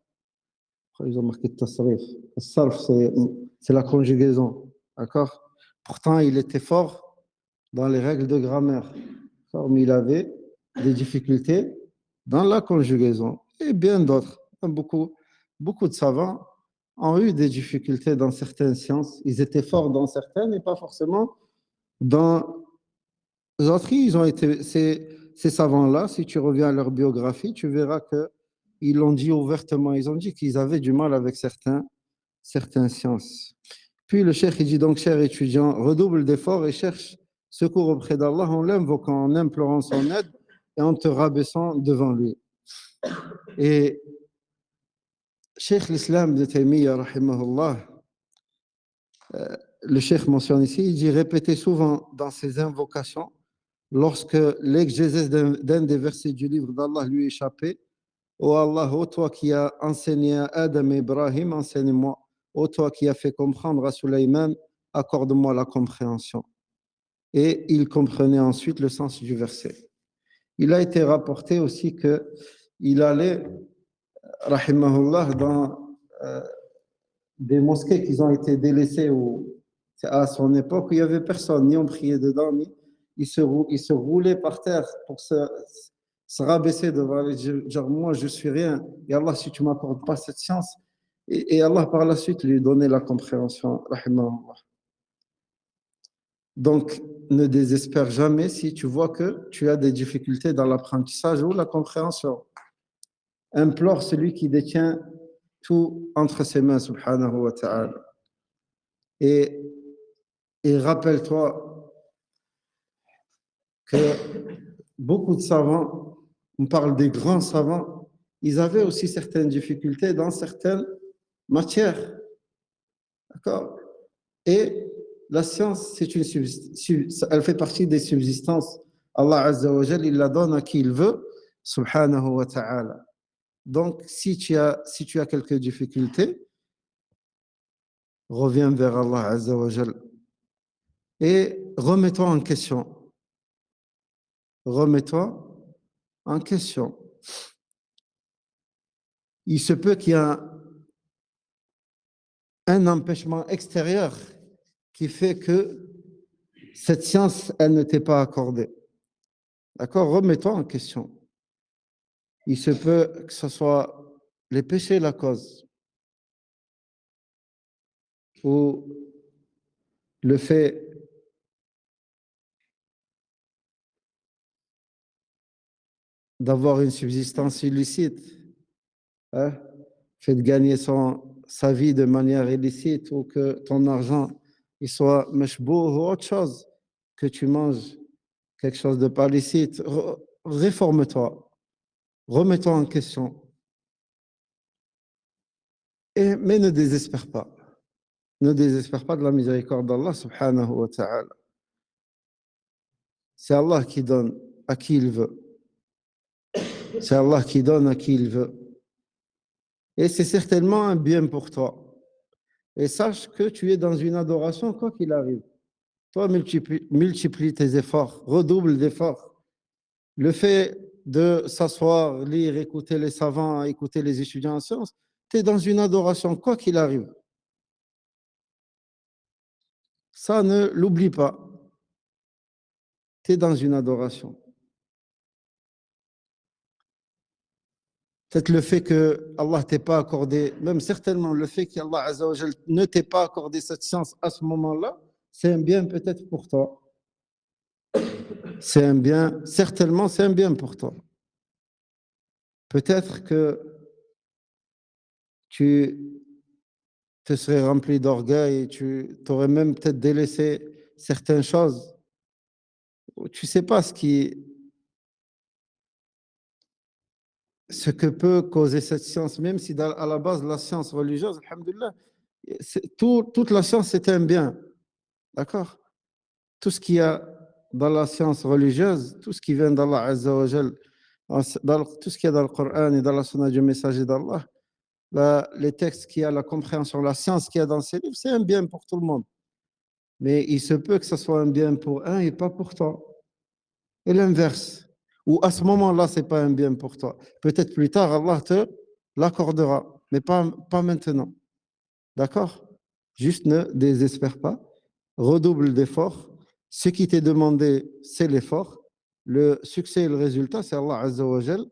Ils ont marqué tasrif. Le sarf, c'est la conjugaison. D'accord? Pourtant, il était fort dans les règles de grammaire. Mais il avait des difficultés dans la conjugaison. Et bien d'autres. Beaucoup de savants ont eu des difficultés dans certaines sciences. Ils étaient forts dans certaines et pas forcément dans d'autres. Ils ont été, ces savants-là, si tu reviens à leur biographie, tu verras qu'ils l'ont dit ouvertement. Ils ont dit qu'ils avaient du mal avec certaines sciences. Puis le cheikh, il dit donc, cher étudiant, redouble d'efforts et cherche secours auprès d'Allah en l'invoquant, en implorant son aide et en te rabaissant devant lui. Et Cheikh l'Islam de Taymiyyah, rahimahullah, le cheikh mentionne ici, il dit répéter souvent dans ses invocations, lorsque l'exégèse d'un des versets du livre d'Allah lui échappait, ô Allah, ô toi qui as enseigné à Adam et Ibrahim, enseigne-moi. Ô toi qui as fait comprendre à Sulayman, accorde-moi la compréhension. Et il comprenait ensuite le sens du verset. Il a été rapporté aussi qu'il allait, rahimahullah, dans des mosquées qui ont été délaissées à son époque, où il n'y avait personne, ni on priait dedans, ni il se roulait par terre pour se rabaisser devant les genre moi je suis rien, et Allah si tu ne m'accordes pas cette science, et Allah par la suite lui donnait la compréhension, rahimahullah. Donc, ne désespère jamais si tu vois que tu as des difficultés dans l'apprentissage ou la compréhension. Implore celui qui détient tout entre ses mains, subhanahu wa ta'ala. Et rappelle-toi que beaucoup de savants, on parle des grands savants, ils avaient aussi certaines difficultés dans certaines matières. D'accord? Et la science, elle fait partie des subsistances. Allah Azza wa Jal, il la donne à qui il veut, subhanahu wa ta'ala. Donc, si tu as quelques difficultés, reviens vers Allah Azza wa Jal et remets-toi en question. Remets-toi en question. Il se peut qu'il y ait un empêchement extérieur qui fait que cette science, elle ne t'est pas accordée. D'accord? Remets-toi en question. Il se peut que ce soit les péchés la cause, ou le fait d'avoir une subsistance illicite, hein, fait de gagner sa vie de manière illicite, ou que ton argent il soit meshbouh ou autre chose, que tu manges quelque chose de pas licite, réforme-toi, remets-toi en question. Mais ne désespère pas. Ne désespère pas de la miséricorde d'Allah subhanahu wa ta'ala. C'est Allah qui donne à qui il veut. C'est Allah qui donne à qui il veut. Et c'est certainement un bien pour toi. Et sache que tu es dans une adoration quoi qu'il arrive. Toi, multiplie tes efforts, redouble d'efforts. Le fait de s'asseoir, lire, écouter les savants, écouter les étudiants en sciences, tu es dans une adoration, quoi qu'il arrive. Ça, ne l'oublie pas. Tu es dans une adoration. Peut-être le fait que Allah t'ait pas accordé, même certainement le fait qu'Allah Azza wa Jal ne t'ait pas accordé cette chance à ce moment-là, c'est un bien peut-être pour toi. C'est un bien, certainement c'est un bien pour toi. Peut-être que tu te serais rempli d'orgueil et tu aurais même peut-être délaissé certaines choses. Tu sais pas ce que peut causer cette science, même si à la base la science religieuse, alhamdoulilah, toute la science c'est un bien. D'accord? Tout ce qu'il y a dans la science religieuse, tout ce qui vient d'Allah Azza wa Jal, tout ce qu'il y a dans le Coran et dans la Sunna du messager d'Allah, les textes qu'il y a, la compréhension, la science qu'il y a dans ces livres, c'est un bien pour tout le monde. Mais il se peut que ce soit un bien pour un et pas pour toi. Et l'inverse. Ou à ce moment-là, ce n'est pas un bien pour toi. Peut-être plus tard, Allah te l'accordera, mais pas maintenant. D'accord? Juste ne désespère pas. Redouble d'efforts. Ce qui t'est demandé, c'est l'effort. Le succès et le résultat, c'est Allah Azza wa Jal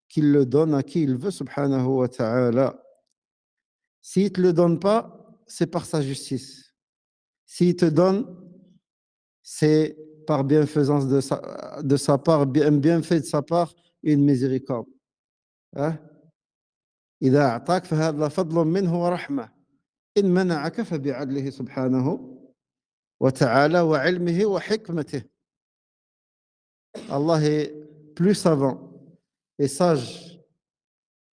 qui le donne à qui il veut, subhanahu wa ta'ala. S'il ne te le donne pas, c'est par sa justice. S'il te donne, c'est par bienfaisance de sa part, un bienfait de sa part, une miséricorde. Hein? إذا أعطاك فهذا فضل منه ورحمة إن منعك فبعدله سبحانه وتعالى وعلمه وحكمته. Allah est plus savant et sage.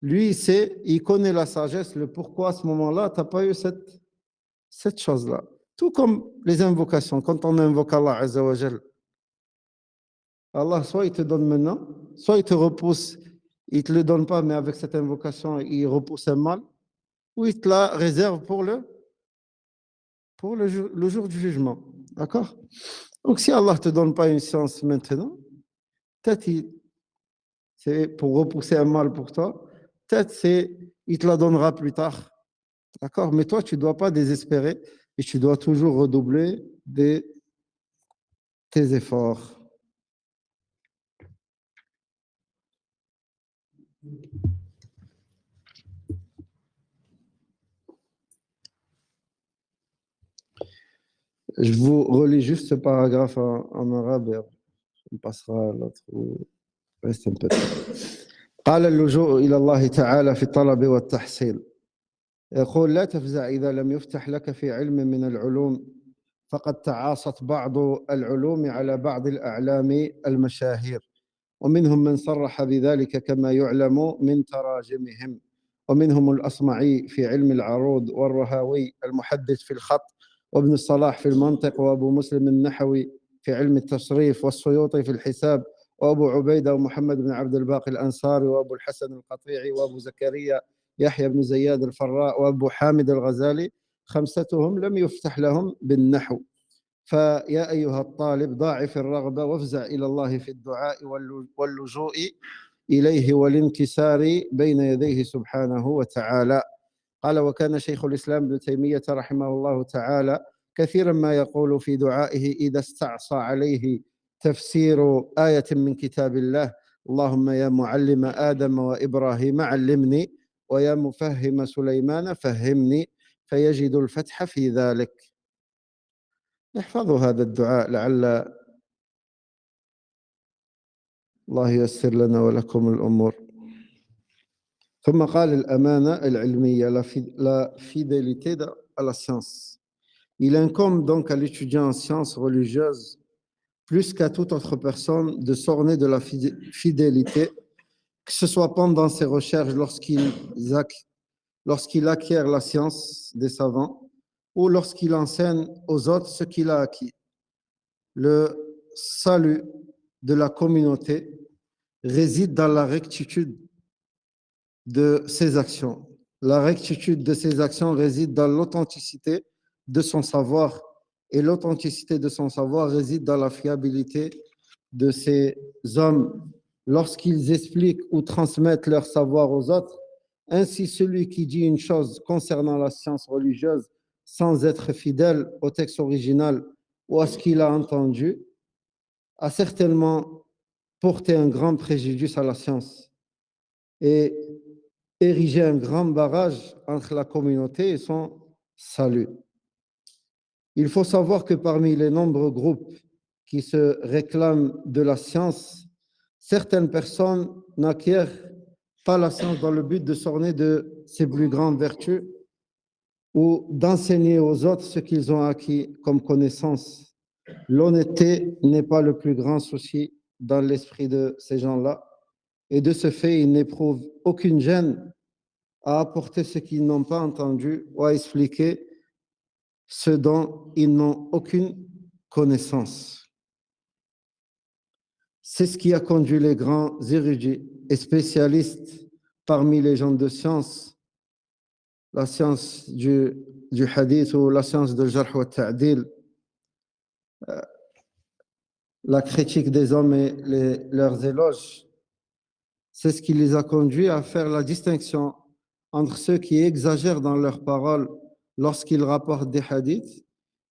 Lui, il sait, il connaît la sagesse, le pourquoi à ce moment-là, tu n'as pas eu cette chose-là. Tout comme les invocations. Quand on invoque Allah Azza wa Jal, Allah, soit il te donne maintenant, soit il te repousse, il ne te le donne pas, mais avec cette invocation, il repousse un mal, ou il te la réserve pour le jour du jugement. D'accord? Donc, si Allah ne te donne pas une science maintenant, peut-être c'est pour repousser un mal pour toi, peut-être il te la donnera plus tard. D'accord? Mais toi, tu ne dois pas désespérer et tu dois toujours redoubler tes efforts. Je vous relis juste ce paragraphe en arabe et on passera à l'autre. Reste un peu. قال اللجوء إلى الله تعالى في الطلب والتحصيل. يقول لا تفزع إذا لم يفتح لك في علم من العلوم فقد تعاصت بعض العلوم على بعض الأعلام المشاهير ومنهم من صرح بذلك كما يعلم من تراجمهم ومنهم الأصمعي في علم العروض والرهاوي المحدث في الخط وابن الصلاح في المنطق وأبو مسلم النحوي في علم التصريف والسيوطي في الحساب وأبو عبيدة ومحمد بن عبد الباقي الأنصاري وأبو الحسن القطيعي وأبو زكريا يحيى بن زياد الفراء وأبو حامد الغزالي خمستهم لم يفتح لهم بالنحو. فيا أيها الطالب ضاعف الرغبة وافزع إلى الله في الدعاء واللجوء إليه والانكسار بين يديه سبحانه وتعالى. قال وكان شيخ الإسلام ابن تيمية رحمه الله تعالى كثيرا ما يقول في دعائه إذا استعصى عليه تفسير آية من كتاب الله اللهم يا معلم آدم وإبراهيم علمني ويا مفهم سليمان فهمني فيجد الفتح في ذلك. احفظوا هذا الدعاء لعل الله ييسر لنا ولكم الأمور. ثم قال الأمانة العلمية la fidélité à la science. Il incombe donc à l'étudiant en sciences religieuses plus qu'à toute autre personne de s'orner de la fidélité, que ce soit pendant ses recherches lorsqu'il acquiert la science des savants ou lorsqu'il enseigne aux autres ce qu'il a acquis. Le salut de la communauté réside dans la rectitude de ses actions. La rectitude de ses actions réside dans l'authenticité de son savoir et l'authenticité de son savoir réside dans la fiabilité de ces hommes lorsqu'ils expliquent ou transmettent leur savoir aux autres. Ainsi, celui qui dit une chose concernant la science religieuse sans être fidèle au texte original ou à ce qu'il a entendu, a certainement porté un grand préjudice à la science et érigé un grand barrage entre la communauté et son salut. Il faut savoir que parmi les nombreux groupes qui se réclament de la science, certaines personnes n'acquièrent pas la science dans le but de s'orner de ses plus grandes vertus ou d'enseigner aux autres ce qu'ils ont acquis comme connaissance. L'honnêteté n'est pas le plus grand souci dans l'esprit de ces gens-là, et de ce fait, ils n'éprouvent aucune gêne à apporter ce qu'ils n'ont pas entendu ou à expliquer ce dont ils n'ont aucune connaissance. C'est ce qui a conduit les grands érudits et spécialistes parmi les gens de science, la science du hadith ou la science de jarh wa ta'dil, la critique des hommes et leurs éloges. C'est ce qui les a conduits à faire la distinction entre ceux qui exagèrent dans leurs paroles lorsqu'ils rapportent des hadiths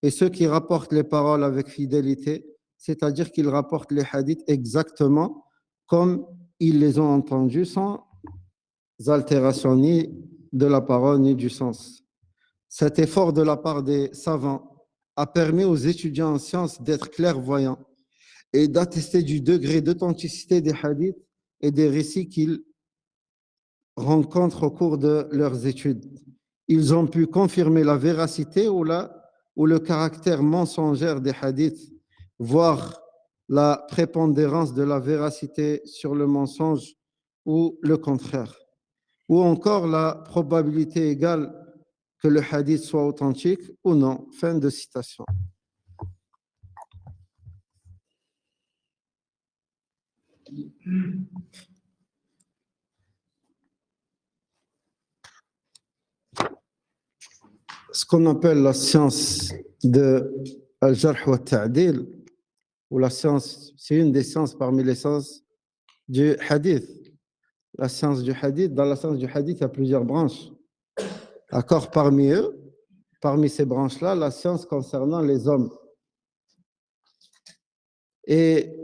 et ceux qui rapportent les paroles avec fidélité, c'est-à-dire qu'ils rapportent les hadiths exactement comme ils les ont entendus, sans altération ni de la parole ni du sens. Cet effort de la part des savants a permis aux étudiants en sciences d'être clairvoyants et d'attester du degré d'authenticité des hadiths et des récits qu'ils rencontrent au cours de leurs études. Ils ont pu confirmer la véracité ou le caractère mensongère des hadiths, voire la prépondérance de la véracité sur le mensonge ou le contraire, ou encore la probabilité égale que le hadith soit authentique ou non. Fin de citation. Ce qu'on appelle la science de al-jarh wa ta'dil, ou la science, c'est une des sciences parmi les sciences du hadith. La science du hadith, dans la science du hadith, il y a plusieurs branches. D'accord, parmi ces branches-là, la science concernant les hommes. Et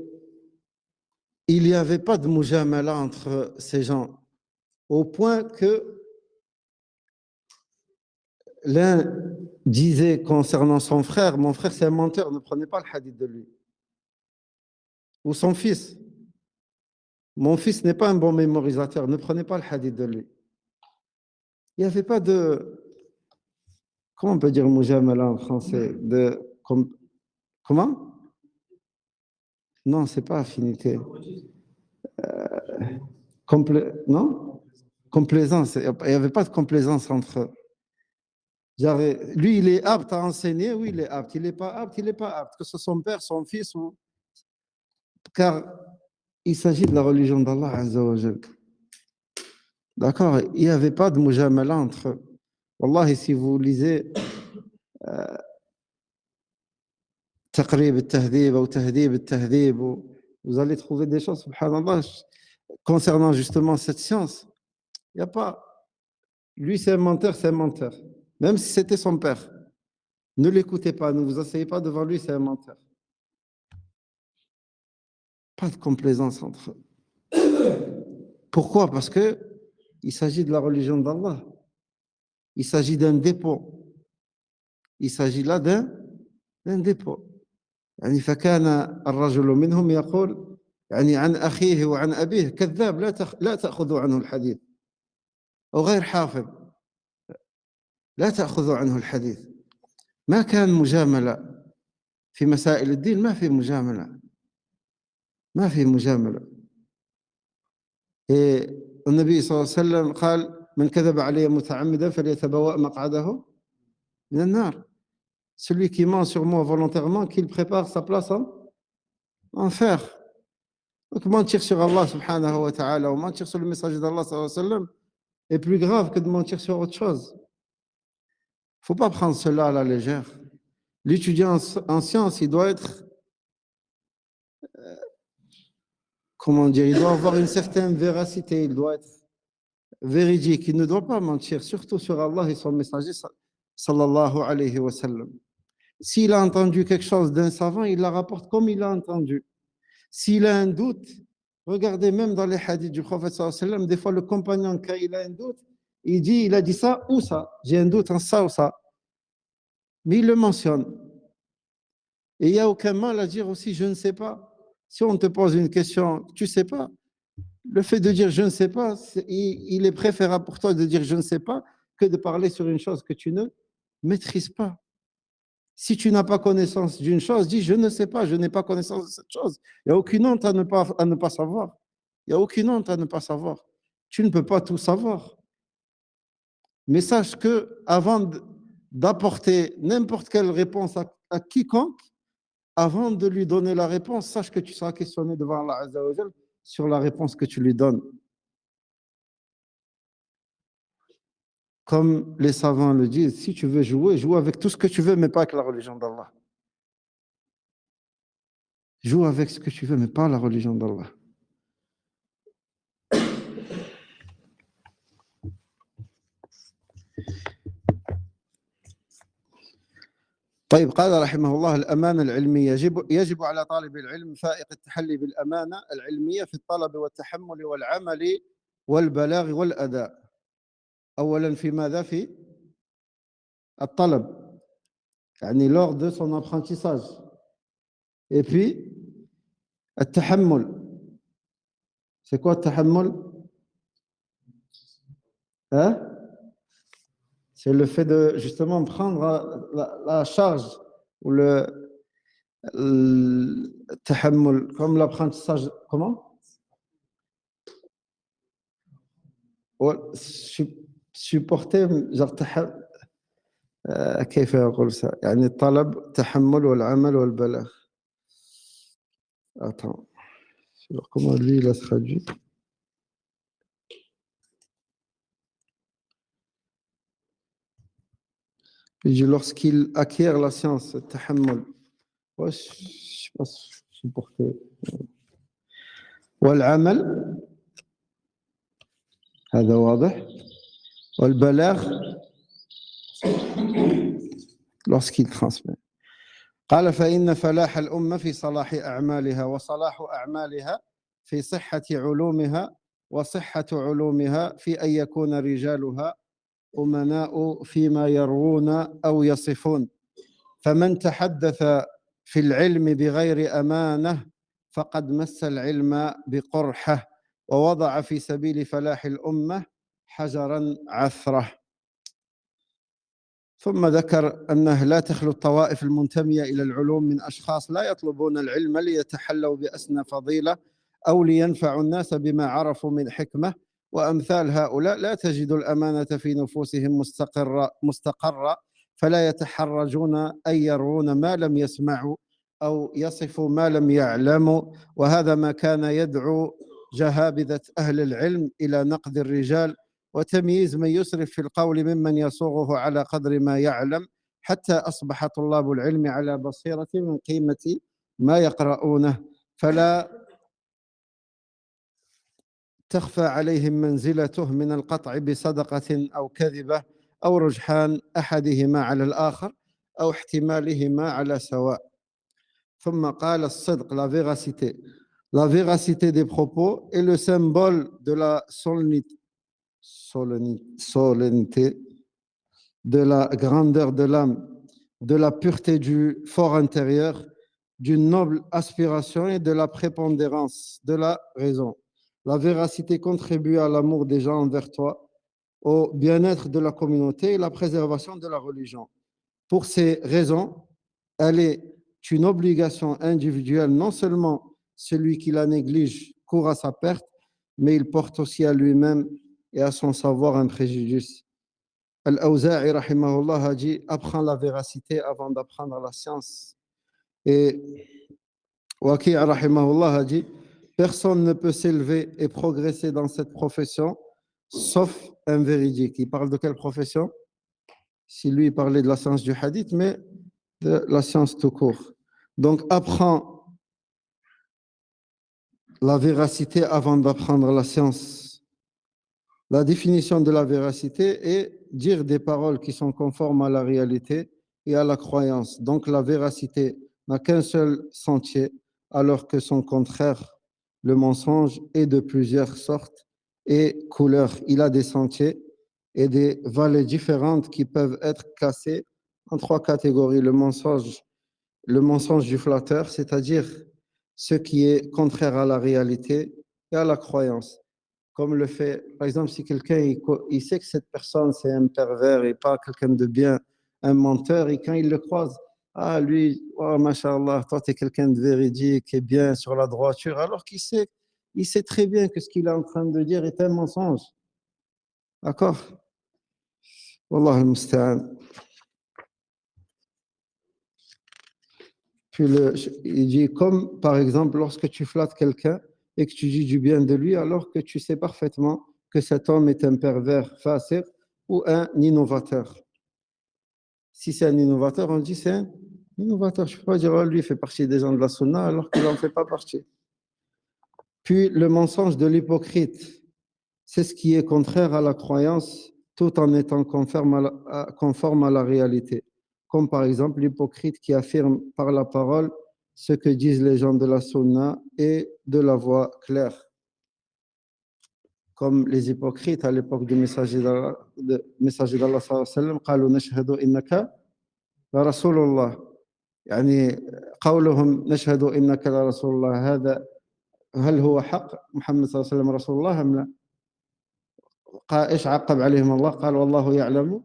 il n'y avait pas de mujamala entre ces gens, au point que l'un disait concernant son frère, mon frère c'est un menteur, ne prenez pas le hadith de lui. Ou son fils, mon fils n'est pas un bon mémorisateur, ne prenez pas le hadith de lui. Il n'y avait pas de, comment on peut dire mujamala en français, comment? Non, c'est pas affinité. Non? Complaisance. Il n'y avait pas de complaisance entre eux. Genre, lui, il est apte à enseigner, oui, il est apte. Il n'est pas apte, il n'est pas apte. Que ce soit son père, son fils, car il s'agit de la religion d'Allah Azza wa Jal. D'accord? Il n'y avait pas de mujamala entre eux. Wallahi, si vous lisez Taqrib al-Tahdhib ou Tahdhib al-Tahdhib, vous allez trouver des choses, subhanallah, concernant justement cette science. Il n'y a pas. Lui, c'est un menteur, c'est un menteur. Même si c'était son père. Ne l'écoutez pas, ne vous asseyez pas devant lui, c'est un menteur. Pas de complaisance entre eux. Pourquoi? Parce que il s'agit de la religion d'Allah. Il s'agit d'un dépôt. Il s'agit là d'un dépôt. يعني فكان الرجل منهم يقول يعني عن أخيه وعن أبيه كذاب لا تأخذوا عنه الحديث أو غير حافظ لا تأخذوا عنه الحديث. ما كان مجاملة في مسائل الدين، ما في مجاملة، ما في مجاملة. النبي صلى الله عليه وسلم قال من كذب علي متعمدا فليتبوأ مقعده من النار. Celui qui ment sur moi volontairement, qu'il prépare sa place en fer. Donc mentir sur Allah subhanahu wa ta'ala ou mentir sur le messager d'Allah sallallahu alayhi wa sallam est plus grave que de mentir sur autre chose. Il ne faut pas prendre cela à la légère. L'étudiant en sciences, il doit être comment dire, il doit avoir une certaine véracité, il doit être véridique, il ne doit pas mentir, surtout sur Allah et son messager, sallallahu alayhi wa sallam. S'il a entendu quelque chose d'un savant, il la rapporte comme il l'a entendu. S'il a un doute, regardez même dans les hadiths du prophète sallallahu alayhi wa sallam, des fois le compagnon, quand il a un doute, il dit, il a dit ça ou ça, j'ai un doute en ça ou ça. Mais il le mentionne. Et il n'y a aucun mal à dire aussi, je ne sais pas. Si on te pose une question, tu ne sais pas, le fait de dire je ne sais pas, il est préférable pour toi de dire je ne sais pas que de parler sur une chose que tu ne maîtrises pas. Si tu n'as pas connaissance d'une chose, dis je ne sais pas, je n'ai pas connaissance de cette chose. Il n'y a aucune honte à ne pas savoir. Il n'y a aucune honte à ne pas savoir. Tu ne peux pas tout savoir. Mais sache que avant d'apporter n'importe quelle réponse à quiconque, avant de lui donner la réponse, sache que tu seras questionné devant Allah Azza wa Jal sur la réponse que tu lui donnes. Comme les savants le disent, si tu veux jouer, joue avec tout ce que tu veux, mais pas avec la religion d'Allah. Joue avec ce que tu veux, mais pas la religion d'Allah. طيب قال رحمه الله الأمانة العلمية يجب على طالب العلم فائق التحلي بالأمانة العلمية في الطلب والتحمل والعمل والبلاغ والأداء. أولا في ماذا؟ في الطلب يعني lors de son apprentissage. Et puis التحمل. C'est quoi التحمل? Hein? C'est le fait de justement prendre la charge ou le tahammul, comme l'apprentissage. Comment? Supporter, genre, كيف أقول يعني الطلب التحمل والعمل والبلاغ. Attends, comment lui il a traduit? Lorsqu'il acquiert la science, التحمل. Ouais, je sais pas supporter. والعمل هذا واضح. والبلاغ lorsqu'il transmet. قال فإن فلاح الأمة في صلاح أعمالها وصلاح أعمالها في صحة علومها وصحة علومها في أن يكون رجالها أمناء فيما يروون أو يصفون فمن تحدث في العلم بغير أمانة فقد مس العلم بقرحة ووضع في سبيل فلاح الأمة حجرا عثره. ثم ذكر أنه لا تخلو الطوائف المنتمية إلى العلوم من أشخاص لا يطلبون العلم ليتحلوا بأسنى فضيلة أو لينفعوا الناس بما عرفوا من حكمة وأمثال هؤلاء لا تجد الأمانة في نفوسهم مستقرة فلا يتحرجون أن يروون ما لم يسمعوا أو يصفوا ما لم يعلموا وهذا ما كان يدعو جهابذة أهل العلم إلى نقد الرجال وتمييز من يسرف في القول ممن يصوغه على قدر ما يعلم حتى أصبح طلاب العلم على بصيرة من قيمة ما يقرؤونه فلا تخفى عليهم منزلته من القطع بصدقة أو كذبة أو رجحان أحدهما على الآخر أو احتمالهما على سواء. ثم قال الصدق la véracité. La véracité des propos est le symbole de la solennité, de la grandeur de l'âme, de la pureté du fort intérieur, d'une noble aspiration et de la prépondérance de la raison. La véracité contribue à l'amour des gens envers toi, au bien-être de la communauté et la préservation de la religion. Pour ces raisons, elle est une obligation individuelle, non seulement celui qui la néglige court à sa perte, mais il porte aussi à lui-même et à son savoir un préjudice. Al-Awza'i, rahimahullah, a dit « Apprends la véracité avant d'apprendre la science ». Et Waqi', rahimahullah, a dit « Personne ne peut s'élever et progresser dans cette profession sauf un véridique ». Il parle de quelle profession? Si lui, il parlait de la science du hadith, mais de la science tout court. Donc, apprends la véracité avant d'apprendre la science. La définition de la véracité est dire des paroles qui sont conformes à la réalité et à la croyance. Donc la véracité n'a qu'un seul sentier, alors que son contraire, le mensonge, est de plusieurs sortes et couleurs. Il a des sentiers et des vallées différentes qui peuvent être classées en trois catégories. Le mensonge du flatteur, c'est-à-dire ce qui est contraire à la réalité et à la croyance. Comme le fait, par exemple, si quelqu'un il sait que cette personne c'est un pervers et pas quelqu'un de bien, un menteur, et quand il le croise, ah lui, oh, machallah, toi tu es quelqu'un de véridique et bien sur la droiture, alors il sait très bien que ce qu'il est en train de dire est un mensonge. D'accord? Wallah al-musta'an. Puis il dit, comme par exemple, lorsque tu flattes quelqu'un et que tu dis du bien de lui, alors que tu sais parfaitement que cet homme est un pervers facile ou un innovateur. Si c'est un innovateur, on dit c'est un innovateur. Je ne peux pas dire, oh, lui, il fait partie des gens de la sunna alors qu'il n'en fait pas partie. Puis le mensonge de l'hypocrite, c'est ce qui est contraire à la croyance tout en étant conforme à la réalité. Comme par exemple l'hypocrite qui affirme par la parole ce que disent les gens de la sunna et de la voix claire. Comme les hypocrites à l'époque du messager d'Allah, sallallahu alayhi wa sallam, قالوا نشهد إنك لرسول الله. يعني قولهم نشهد إنك لرسول الله هذا هل هو حق محمد صلى الله عليه وسلم رسول الله أم لا؟ قال إيش عقب عليهم الله؟ قال والله يعلم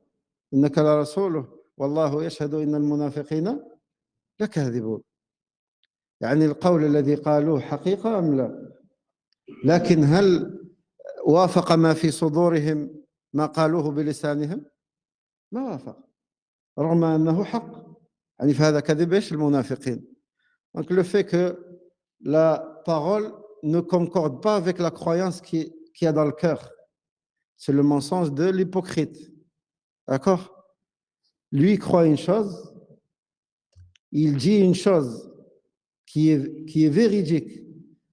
إنك لرسوله والله يشهد إن المنافقين لكاذبون. يعني القول الذي قالوه حقيقة أم لا؟ لكن هل وافق ما في صدورهم ما قالوه بلسانهم؟ ما وافق رغم أنه حق. يعني فهذا كذب إيش المنافقين. Donc le fait que la parole ne concorde pas avec la croyance qu'il y a dans le cœur, c'est le mensonge de l'hypocrite. D'accord? Lui croit une chose, il dit une chose qui est véridique,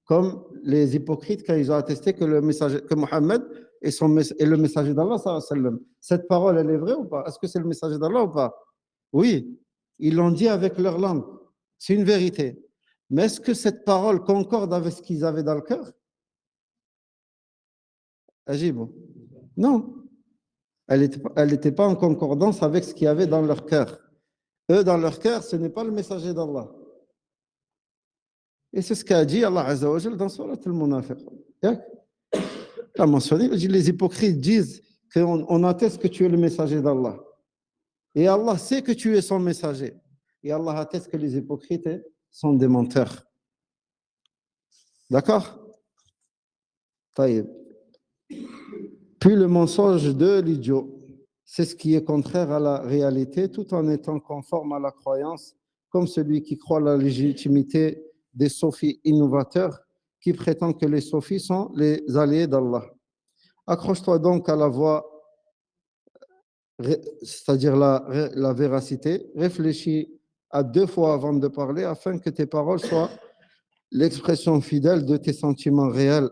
comme les hypocrites quand ils ont attesté que Mohammed est le messager d'Allah, sallallahu alayhi wa sallam. Cette parole, elle est vraie ou pas? Est-ce que c'est le messager d'Allah ou pas? Oui, ils l'ont dit avec leur langue. C'est une vérité. Mais est-ce que cette parole concorde avec ce qu'ils avaient dans le cœur? Ajib. Non. Elle n'était pas en concordance avec ce qu'il y avait dans leur cœur. Eux, dans leur cœur, ce n'est pas le messager d'Allah. Et c'est ce qu'a dit Allah Azza wa Jal dans Surat al-Munafiq. Il a mentionné, il dit, les hypocrites disent qu'on atteste que tu es le messager d'Allah. Et Allah sait que tu es son messager. Et Allah atteste que les hypocrites sont des menteurs. D'accord? Taïb. Puis le mensonge de l'idiot, c'est ce qui est contraire à la réalité tout en étant conforme à la croyance, comme celui qui croit la légitimité des sophis innovateurs qui prétendent que les sophis sont les alliés d'Allah. Accroche-toi donc à la voie, c'est-à-dire la véracité. Réfléchis à 2 fois avant de parler afin que tes paroles soient l'expression fidèle de tes sentiments réels,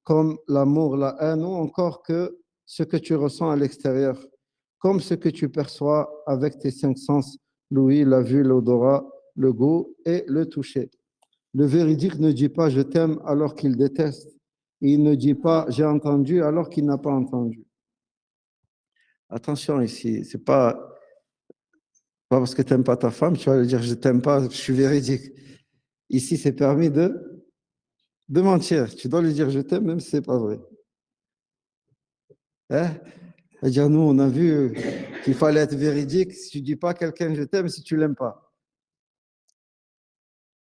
comme l'amour, la haine ou encore que ce que tu ressens à l'extérieur, comme ce que tu perçois avec tes 5 sens, l'ouïe, la vue, l'odorat, le goût et le toucher. Le véridique ne dit pas je t'aime alors qu'il déteste. Il ne dit pas j'ai entendu alors qu'il n'a pas entendu. Attention ici, c'est pas parce que tu n'aimes pas ta femme, tu vas lui dire je t'aime pas, je suis véridique. Ici, c'est permis de mentir. Tu dois lui dire je t'aime même si ce n'est pas vrai. Hein? C'est-à-dire, nous, on a vu qu'il fallait être véridique. Si tu ne dis pas à quelqu'un je t'aime si tu ne l'aimes pas.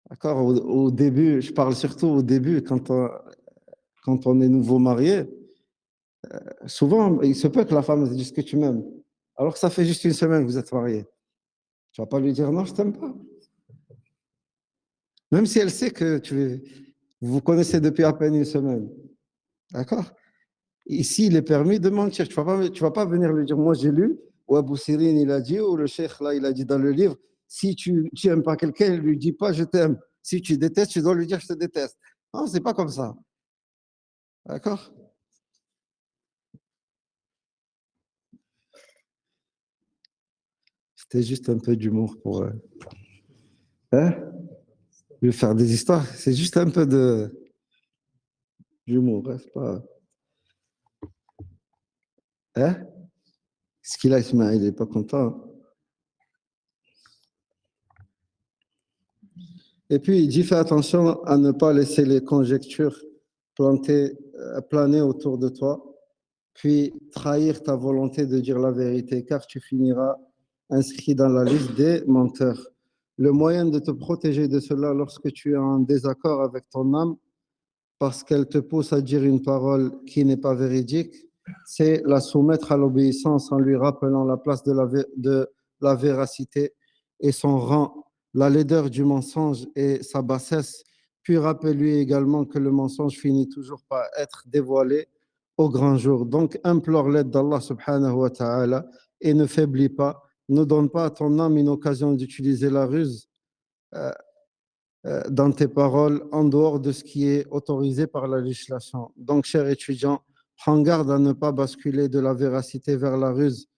D'accord? Au début, je parle surtout au début, quand on est nouveau marié, souvent, il se peut que la femme dise que tu m'aimes, alors que ça fait juste 1 semaine que vous êtes mariés. Tu ne vas pas lui dire non, je ne t'aime pas. Même si elle sait que vous vous connaissez depuis à peine 1 semaine. D'accord? Ici, il est permis de mentir. Tu ne vas pas venir lui dire, moi j'ai lu, ou Abou Sirine il a dit, ou le cheikh là il a dit dans le livre, si tu n'aimes pas quelqu'un, ne lui dis pas je t'aime. Si tu détestes, tu dois lui dire je te déteste. Non, c'est pas comme ça. D'accord? C'était juste un peu d'humour pour. Hein? Je vais faire des histoires. C'est juste un peu d'humour. Hein, c'est pas. Hein? Ce qu'il a, Ismaël, il n'est pas content. Hein. Et puis, il dit fais attention à ne pas laisser les conjectures planer autour de toi, puis trahir ta volonté de dire la vérité, car tu finiras inscrit dans la liste des menteurs. Le moyen de te protéger de cela lorsque tu es en désaccord avec ton âme, parce qu'elle te pousse à dire une parole qui n'est pas véridique, c'est la soumettre à l'obéissance en lui rappelant la place de la véracité et son rang, la laideur du mensonge et sa bassesse. Puis rappelle-lui également que le mensonge finit toujours par être dévoilé au grand jour. Donc implore l'aide d'Allah subhanahu wa ta'ala et ne faiblis pas. Ne donne pas à ton âme une occasion d'utiliser la ruse euh, dans tes paroles en dehors de ce qui est autorisé par la législation. Donc, cher étudiant, prends garde à ne pas basculer de la véracité vers la ruse,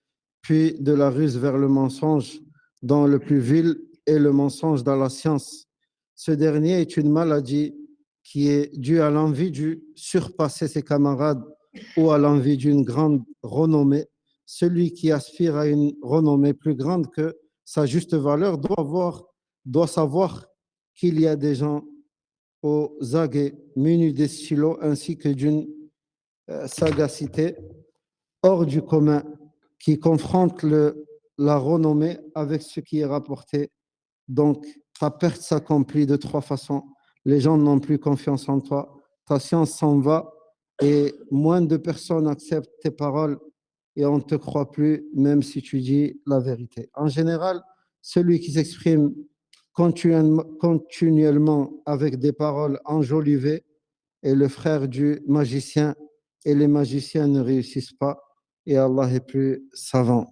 puis de la ruse vers le mensonge, dont le plus vil est le mensonge dans la science. Ce dernier est une maladie qui est due à l'envie de surpasser ses camarades ou à l'envie d'une grande renommée. Celui qui aspire à une renommée plus grande que sa juste valeur doit savoir qu'il y a des gens aux aguets munis des stylos ainsi que d'une sagacité hors du commun qui confronte la renommée avec ce qui est rapporté. Donc, ta perte s'accomplit de trois façons. Les gens n'ont plus confiance en toi, ta science s'en va et moins de personnes acceptent tes paroles et on ne te croit plus même si tu dis la vérité. En général, celui qui s'exprime continuellement avec des paroles enjolivées est le frère du magicien et les magiciens ne réussissent pas et Allah est plus savant.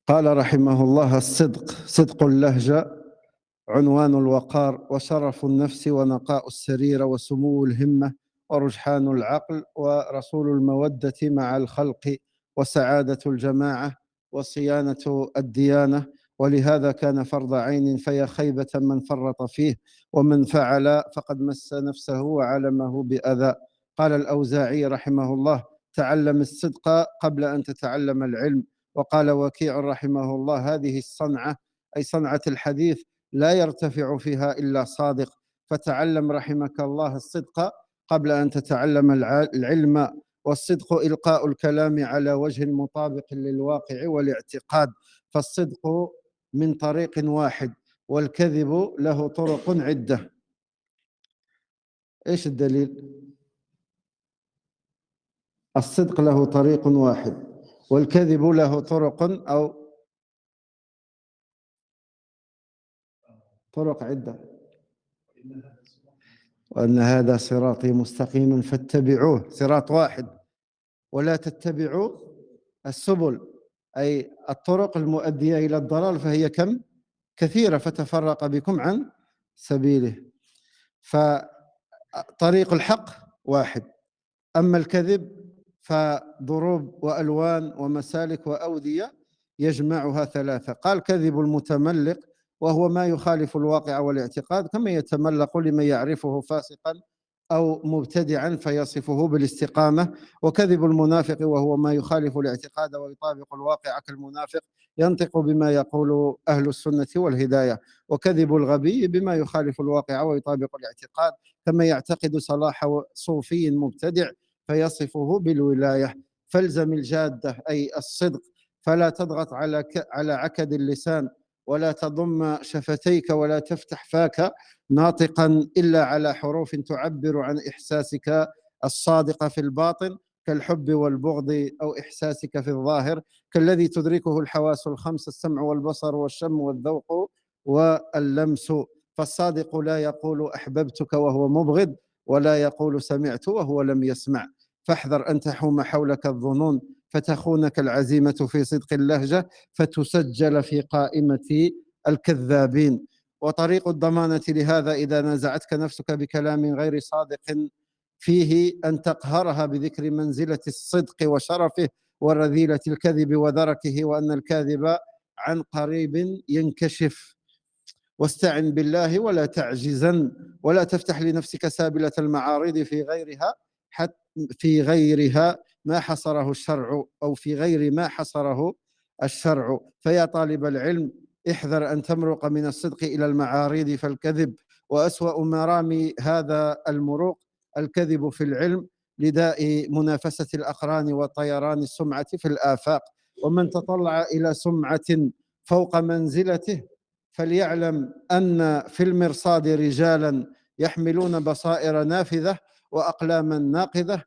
قال رحمه الله الصدق صدق اللهجة عنوان الوقار وشرف النفس ونقاء السريرة وسمو الهمة ورجحان العقل ورسول المودة مع الخلق وسعادة الجماعة وصيانة الديانة ولهذا كان فرض عين فيا خيبة من فرط فيه ومن فعل فقد مس نفسه وعلمه بأذى. قال الأوزاعي رحمه الله تعلم الصدق قبل أن تتعلم العلم. وقال وكيع رحمه الله هذه الصنعة أي صنعة الحديث لا يرتفع فيها إلا صادق فتعلم رحمك الله الصدق قبل أن تتعلم العلم. والصدق إلقاء الكلام على وجه مطابق للواقع والاعتقاد فالصدق من طريق واحد والكذب له طرق عدة. إيش الدليل؟ الصدق له طريق واحد والكذب له طرق أو طرق عدة. وأن هذا صراطي مستقيما فاتبعوه صراط واحد ولا تتبعوا السبل أي الطرق المؤدية إلى الضلال فهي كم؟ كثيرة فتفرق بكم عن سبيله. فطريق الحق واحد أما الكذب فضروب وألوان ومسالك وأودية يجمعها ثلاثة. قال كذب المتملق وهو ما يخالف الواقع والاعتقاد كما يتملق لمن يعرفه فاسقا أو مبتدعا فيصفه بالاستقامة. وكذب المنافق وهو ما يخالف الاعتقاد ويطابق الواقع كالمنافق ينطق بما يقول أهل السنة والهداية. وكذب الغبي بما يخالف الواقع ويطابق الاعتقاد كما يعتقد صلاح صوفي مبتدع فيصفه بالولاية. فالزم الجادة أي الصدق فلا تضغط على عكد اللسان ولا تضم شفتيك ولا تفتح فاك ناطقا إلا على حروف تعبر عن إحساسك الصادق في الباطن كالحب والبغض أو إحساسك في الظاهر كالذي تدركه الحواس الخمس السمع والبصر والشم والذوق واللمس. فالصادق لا يقول أحببتك وهو مبغض ولا يقول سمعت وهو لم يسمع. فاحذر أن تحوم حولك الظنون فتخونك العزيمة في صدق اللهجة فتسجل في قائمة الكذابين. وطريق الضمانة لهذا إذا نازعتك نفسك بكلام غير صادق فيه أن تقهرها بذكر منزلة الصدق وشرفه ورذيلة الكذب ودركه، وأن الكاذب عن قريب ينكشف. واستعن بالله ولا تعجزن، ولا تفتح لنفسك سابلة المعارض في غيرها ما حصره الشرع، أو في غير ما حصره الشرع. فيا طالب العلم احذر أن تمرق من الصدق إلى المعارض، فالكذب وأسوأ مرام هذا المروق الكذب في العلم، لداء منافسة الأقران وطيران السمعة في الآفاق. ومن تطلع إلى سمعة فوق منزلته فليعلم أن في المرصاد رجالا يحملون بصائر نافذة وأقلاما ناقذة،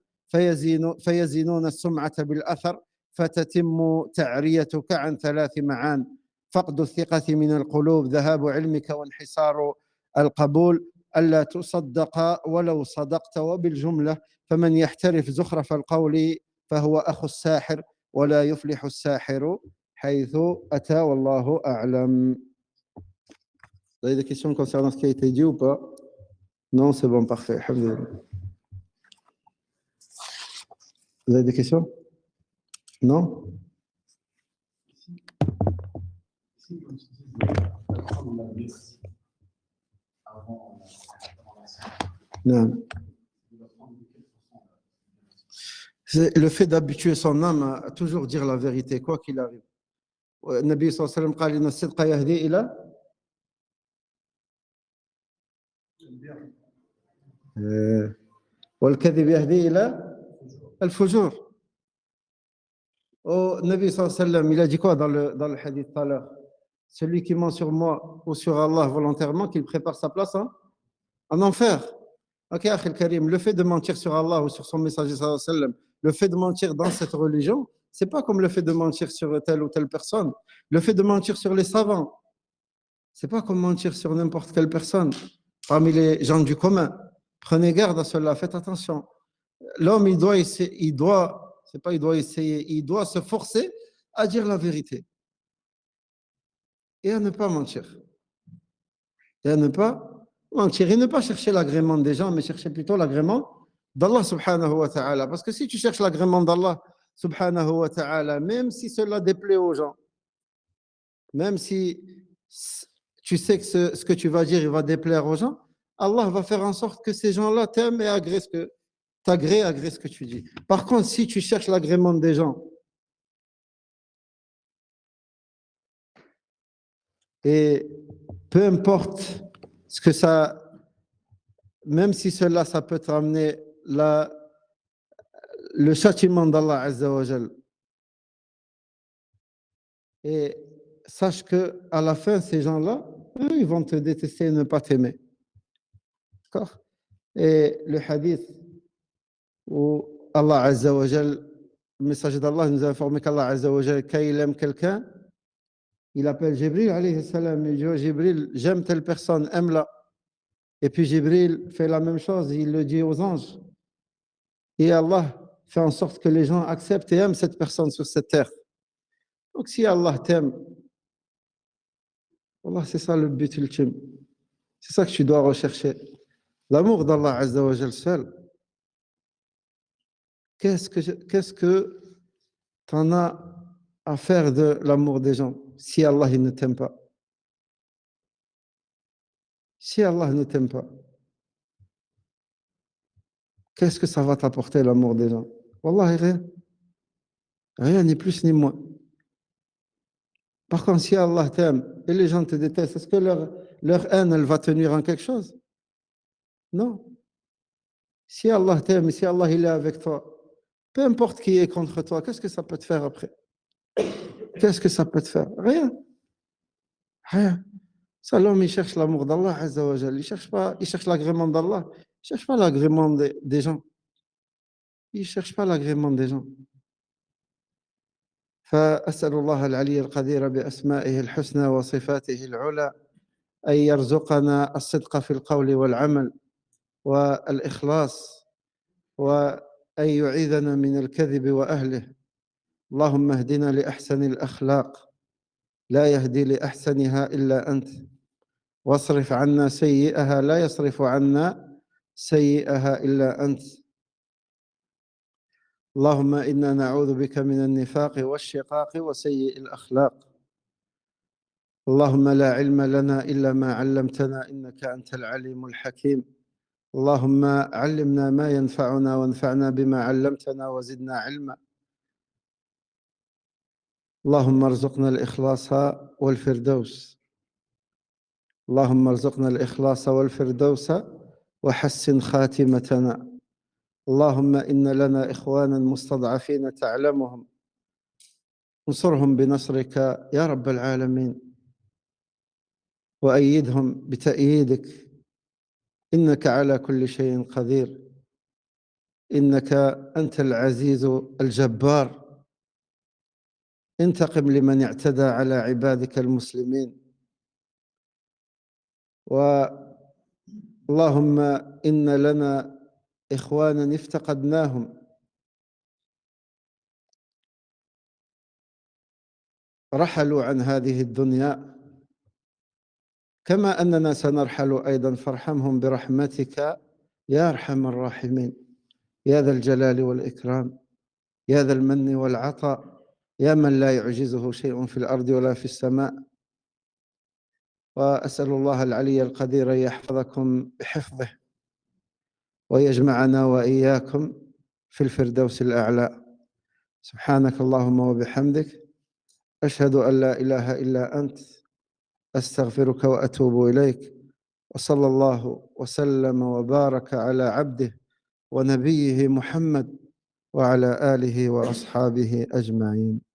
فيزينون السمعة بالأثر، فتتم تعريتك عن 3 معان: فقد الثقة من القلوب، ذهاب علمك، وانحسار القبول. ألا تصدق ولو صدقت. وبالجملة فمن يحترف زخرف القول فهو أخو الساحر، ولا يفلح الساحر حيث أتى، والله أعلم. Vous avez des questions concernant ce qui a été dit ou pas? Non, c'est bon, parfait. Alhamdulillah. Vous avez des questions? Non? Non. C'est le fait d'habituer son âme à toujours dire la vérité, quoi qu'il arrive. Le Nabi sallallahu alayhi wa sallam قال إن الصدق يهدي إلى والكذب يهدي إلى الفجور. Oh, Nabi sallallahu alayhi wa sallam, il a dit quoi dans le hadith tout à l'heure? Celui qui ment sur moi ou sur Allah volontairement, qu'il prépare sa place en enfer. Ok, Akhil Karim, le fait de mentir sur Allah ou sur son messager sallallahu alayhi wa sallam, le fait de mentir dans cette religion, c'est pas comme le fait de mentir sur telle ou telle personne. Le fait de mentir sur les savants, c'est pas comme mentir sur n'importe quelle personne. Parmi les gens du commun, prenez garde à cela, faites attention. L'homme, il doit se forcer à dire la vérité et à ne pas mentir. Et à ne pas mentir et ne pas chercher l'agrément des gens, mais chercher plutôt l'agrément d'Allah subhanahu wa ta'ala. Parce que si tu cherches l'agrément d'Allah subhanahu wa ta'ala, même si cela déplaît aux gens, même si tu sais que ce que tu vas dire, il va déplaire aux gens, Allah va faire en sorte que ces gens-là t'aiment et agrée ce que tu dis. Par contre, si tu cherches l'agrément des gens et peu importe ce que ça, même si cela, ça peut te ramener le châtiment d'Allah Azza wa Jal. Et sache que à la fin, ces gens-là, eux, ils vont te détester et ne pas t'aimer. D'accord? Et le hadith où Allah Azza wa Jal, le messager d'Allah nous a informé qu'Allah Azza wa Jal, quand il aime quelqu'un, il appelle Jibril alayhi salam, il dit oh, Jibril, j'aime telle personne, aime-la. Et puis Jibril fait la même chose, il le dit aux anges. Et Allah fait en sorte que les gens acceptent et aiment cette personne sur cette terre. Donc si Allah t'aime, Allah, c'est ça le but ultime. C'est ça que tu dois rechercher. L'amour d'Allah Azza wa Jal seul. Qu'est-ce que tu en as à faire de l'amour des gens si Allah il ne t'aime pas? Si Allah ne t'aime pas, qu'est-ce que ça va t'apporter l'amour des gens? Wallahi, rien. Rien, ni plus ni moins. Par contre, si Allah t'aime et les gens te détestent, est-ce que leur haine, elle va tenir en quelque chose? Non. Si Allah t'aime et si Allah il est avec toi, peu importe qui est contre toi, qu'est-ce que ça peut te faire après? Qu'est-ce que ça peut te faire? Rien. Rien. Ça, l'homme, il cherche l'amour d'Allah Azza wa Jal. Il cherche l'agrément d'Allah. Il ne cherche pas l'agrément des gens. Il ne cherche pas l'agrément des gens. فأسأل الله العلي القدير بأسمائه الحسنى وصفاته العلى أن يرزقنا الصدق في القول والعمل والإخلاص، وأن يعيذنا من الكذب وأهله. اللهم اهدنا لأحسن الأخلاق لا يهدي لأحسنها إلا أنت. واصرف عنا سيئها، لا يصرف عنا سيئها إلا أنت. اللهم إنا نعوذ بك من النفاق والشقاق وسيء الأخلاق. اللهم لا علم لنا إلا ما علمتنا، إنك أنت العليم الحكيم. اللهم علمنا ما ينفعنا وانفعنا بما علمتنا وزدنا علما. اللهم ارزقنا الإخلاص والفردوس. اللهم ارزقنا الإخلاص والفردوس وحسن خاتمتنا. اللهم إن لنا إخوانا مستضعفين تعلمهم، انصرهم بنصرك يا رب العالمين، وأيدهم بتأييدك، إنك على كل شيء قدير، إنك أنت العزيز الجبار. انتقم لمن اعتدى على عبادك المسلمين. اللهم إن لنا إخوانا افتقدناهم، رحلوا عن هذه الدنيا، كما أننا سنرحل أيضا، فارحمهم برحمتك يا أرحم الراحمين، يا ذا الجلال والإكرام، يا ذا المن والعطاء، يا من لا يعجزه شيء في الأرض ولا في السماء. وأسأل الله العلي القدير أن يحفظكم بحفظه، ويجمعنا وإياكم في الفردوس الأعلى. سبحانك اللهم وبحمدك، أشهد أن لا إله إلا أنت، أستغفرك وأتوب إليك. وصلى الله وسلم وبارك على عبده ونبيه محمد وعلى آله وأصحابه أجمعين.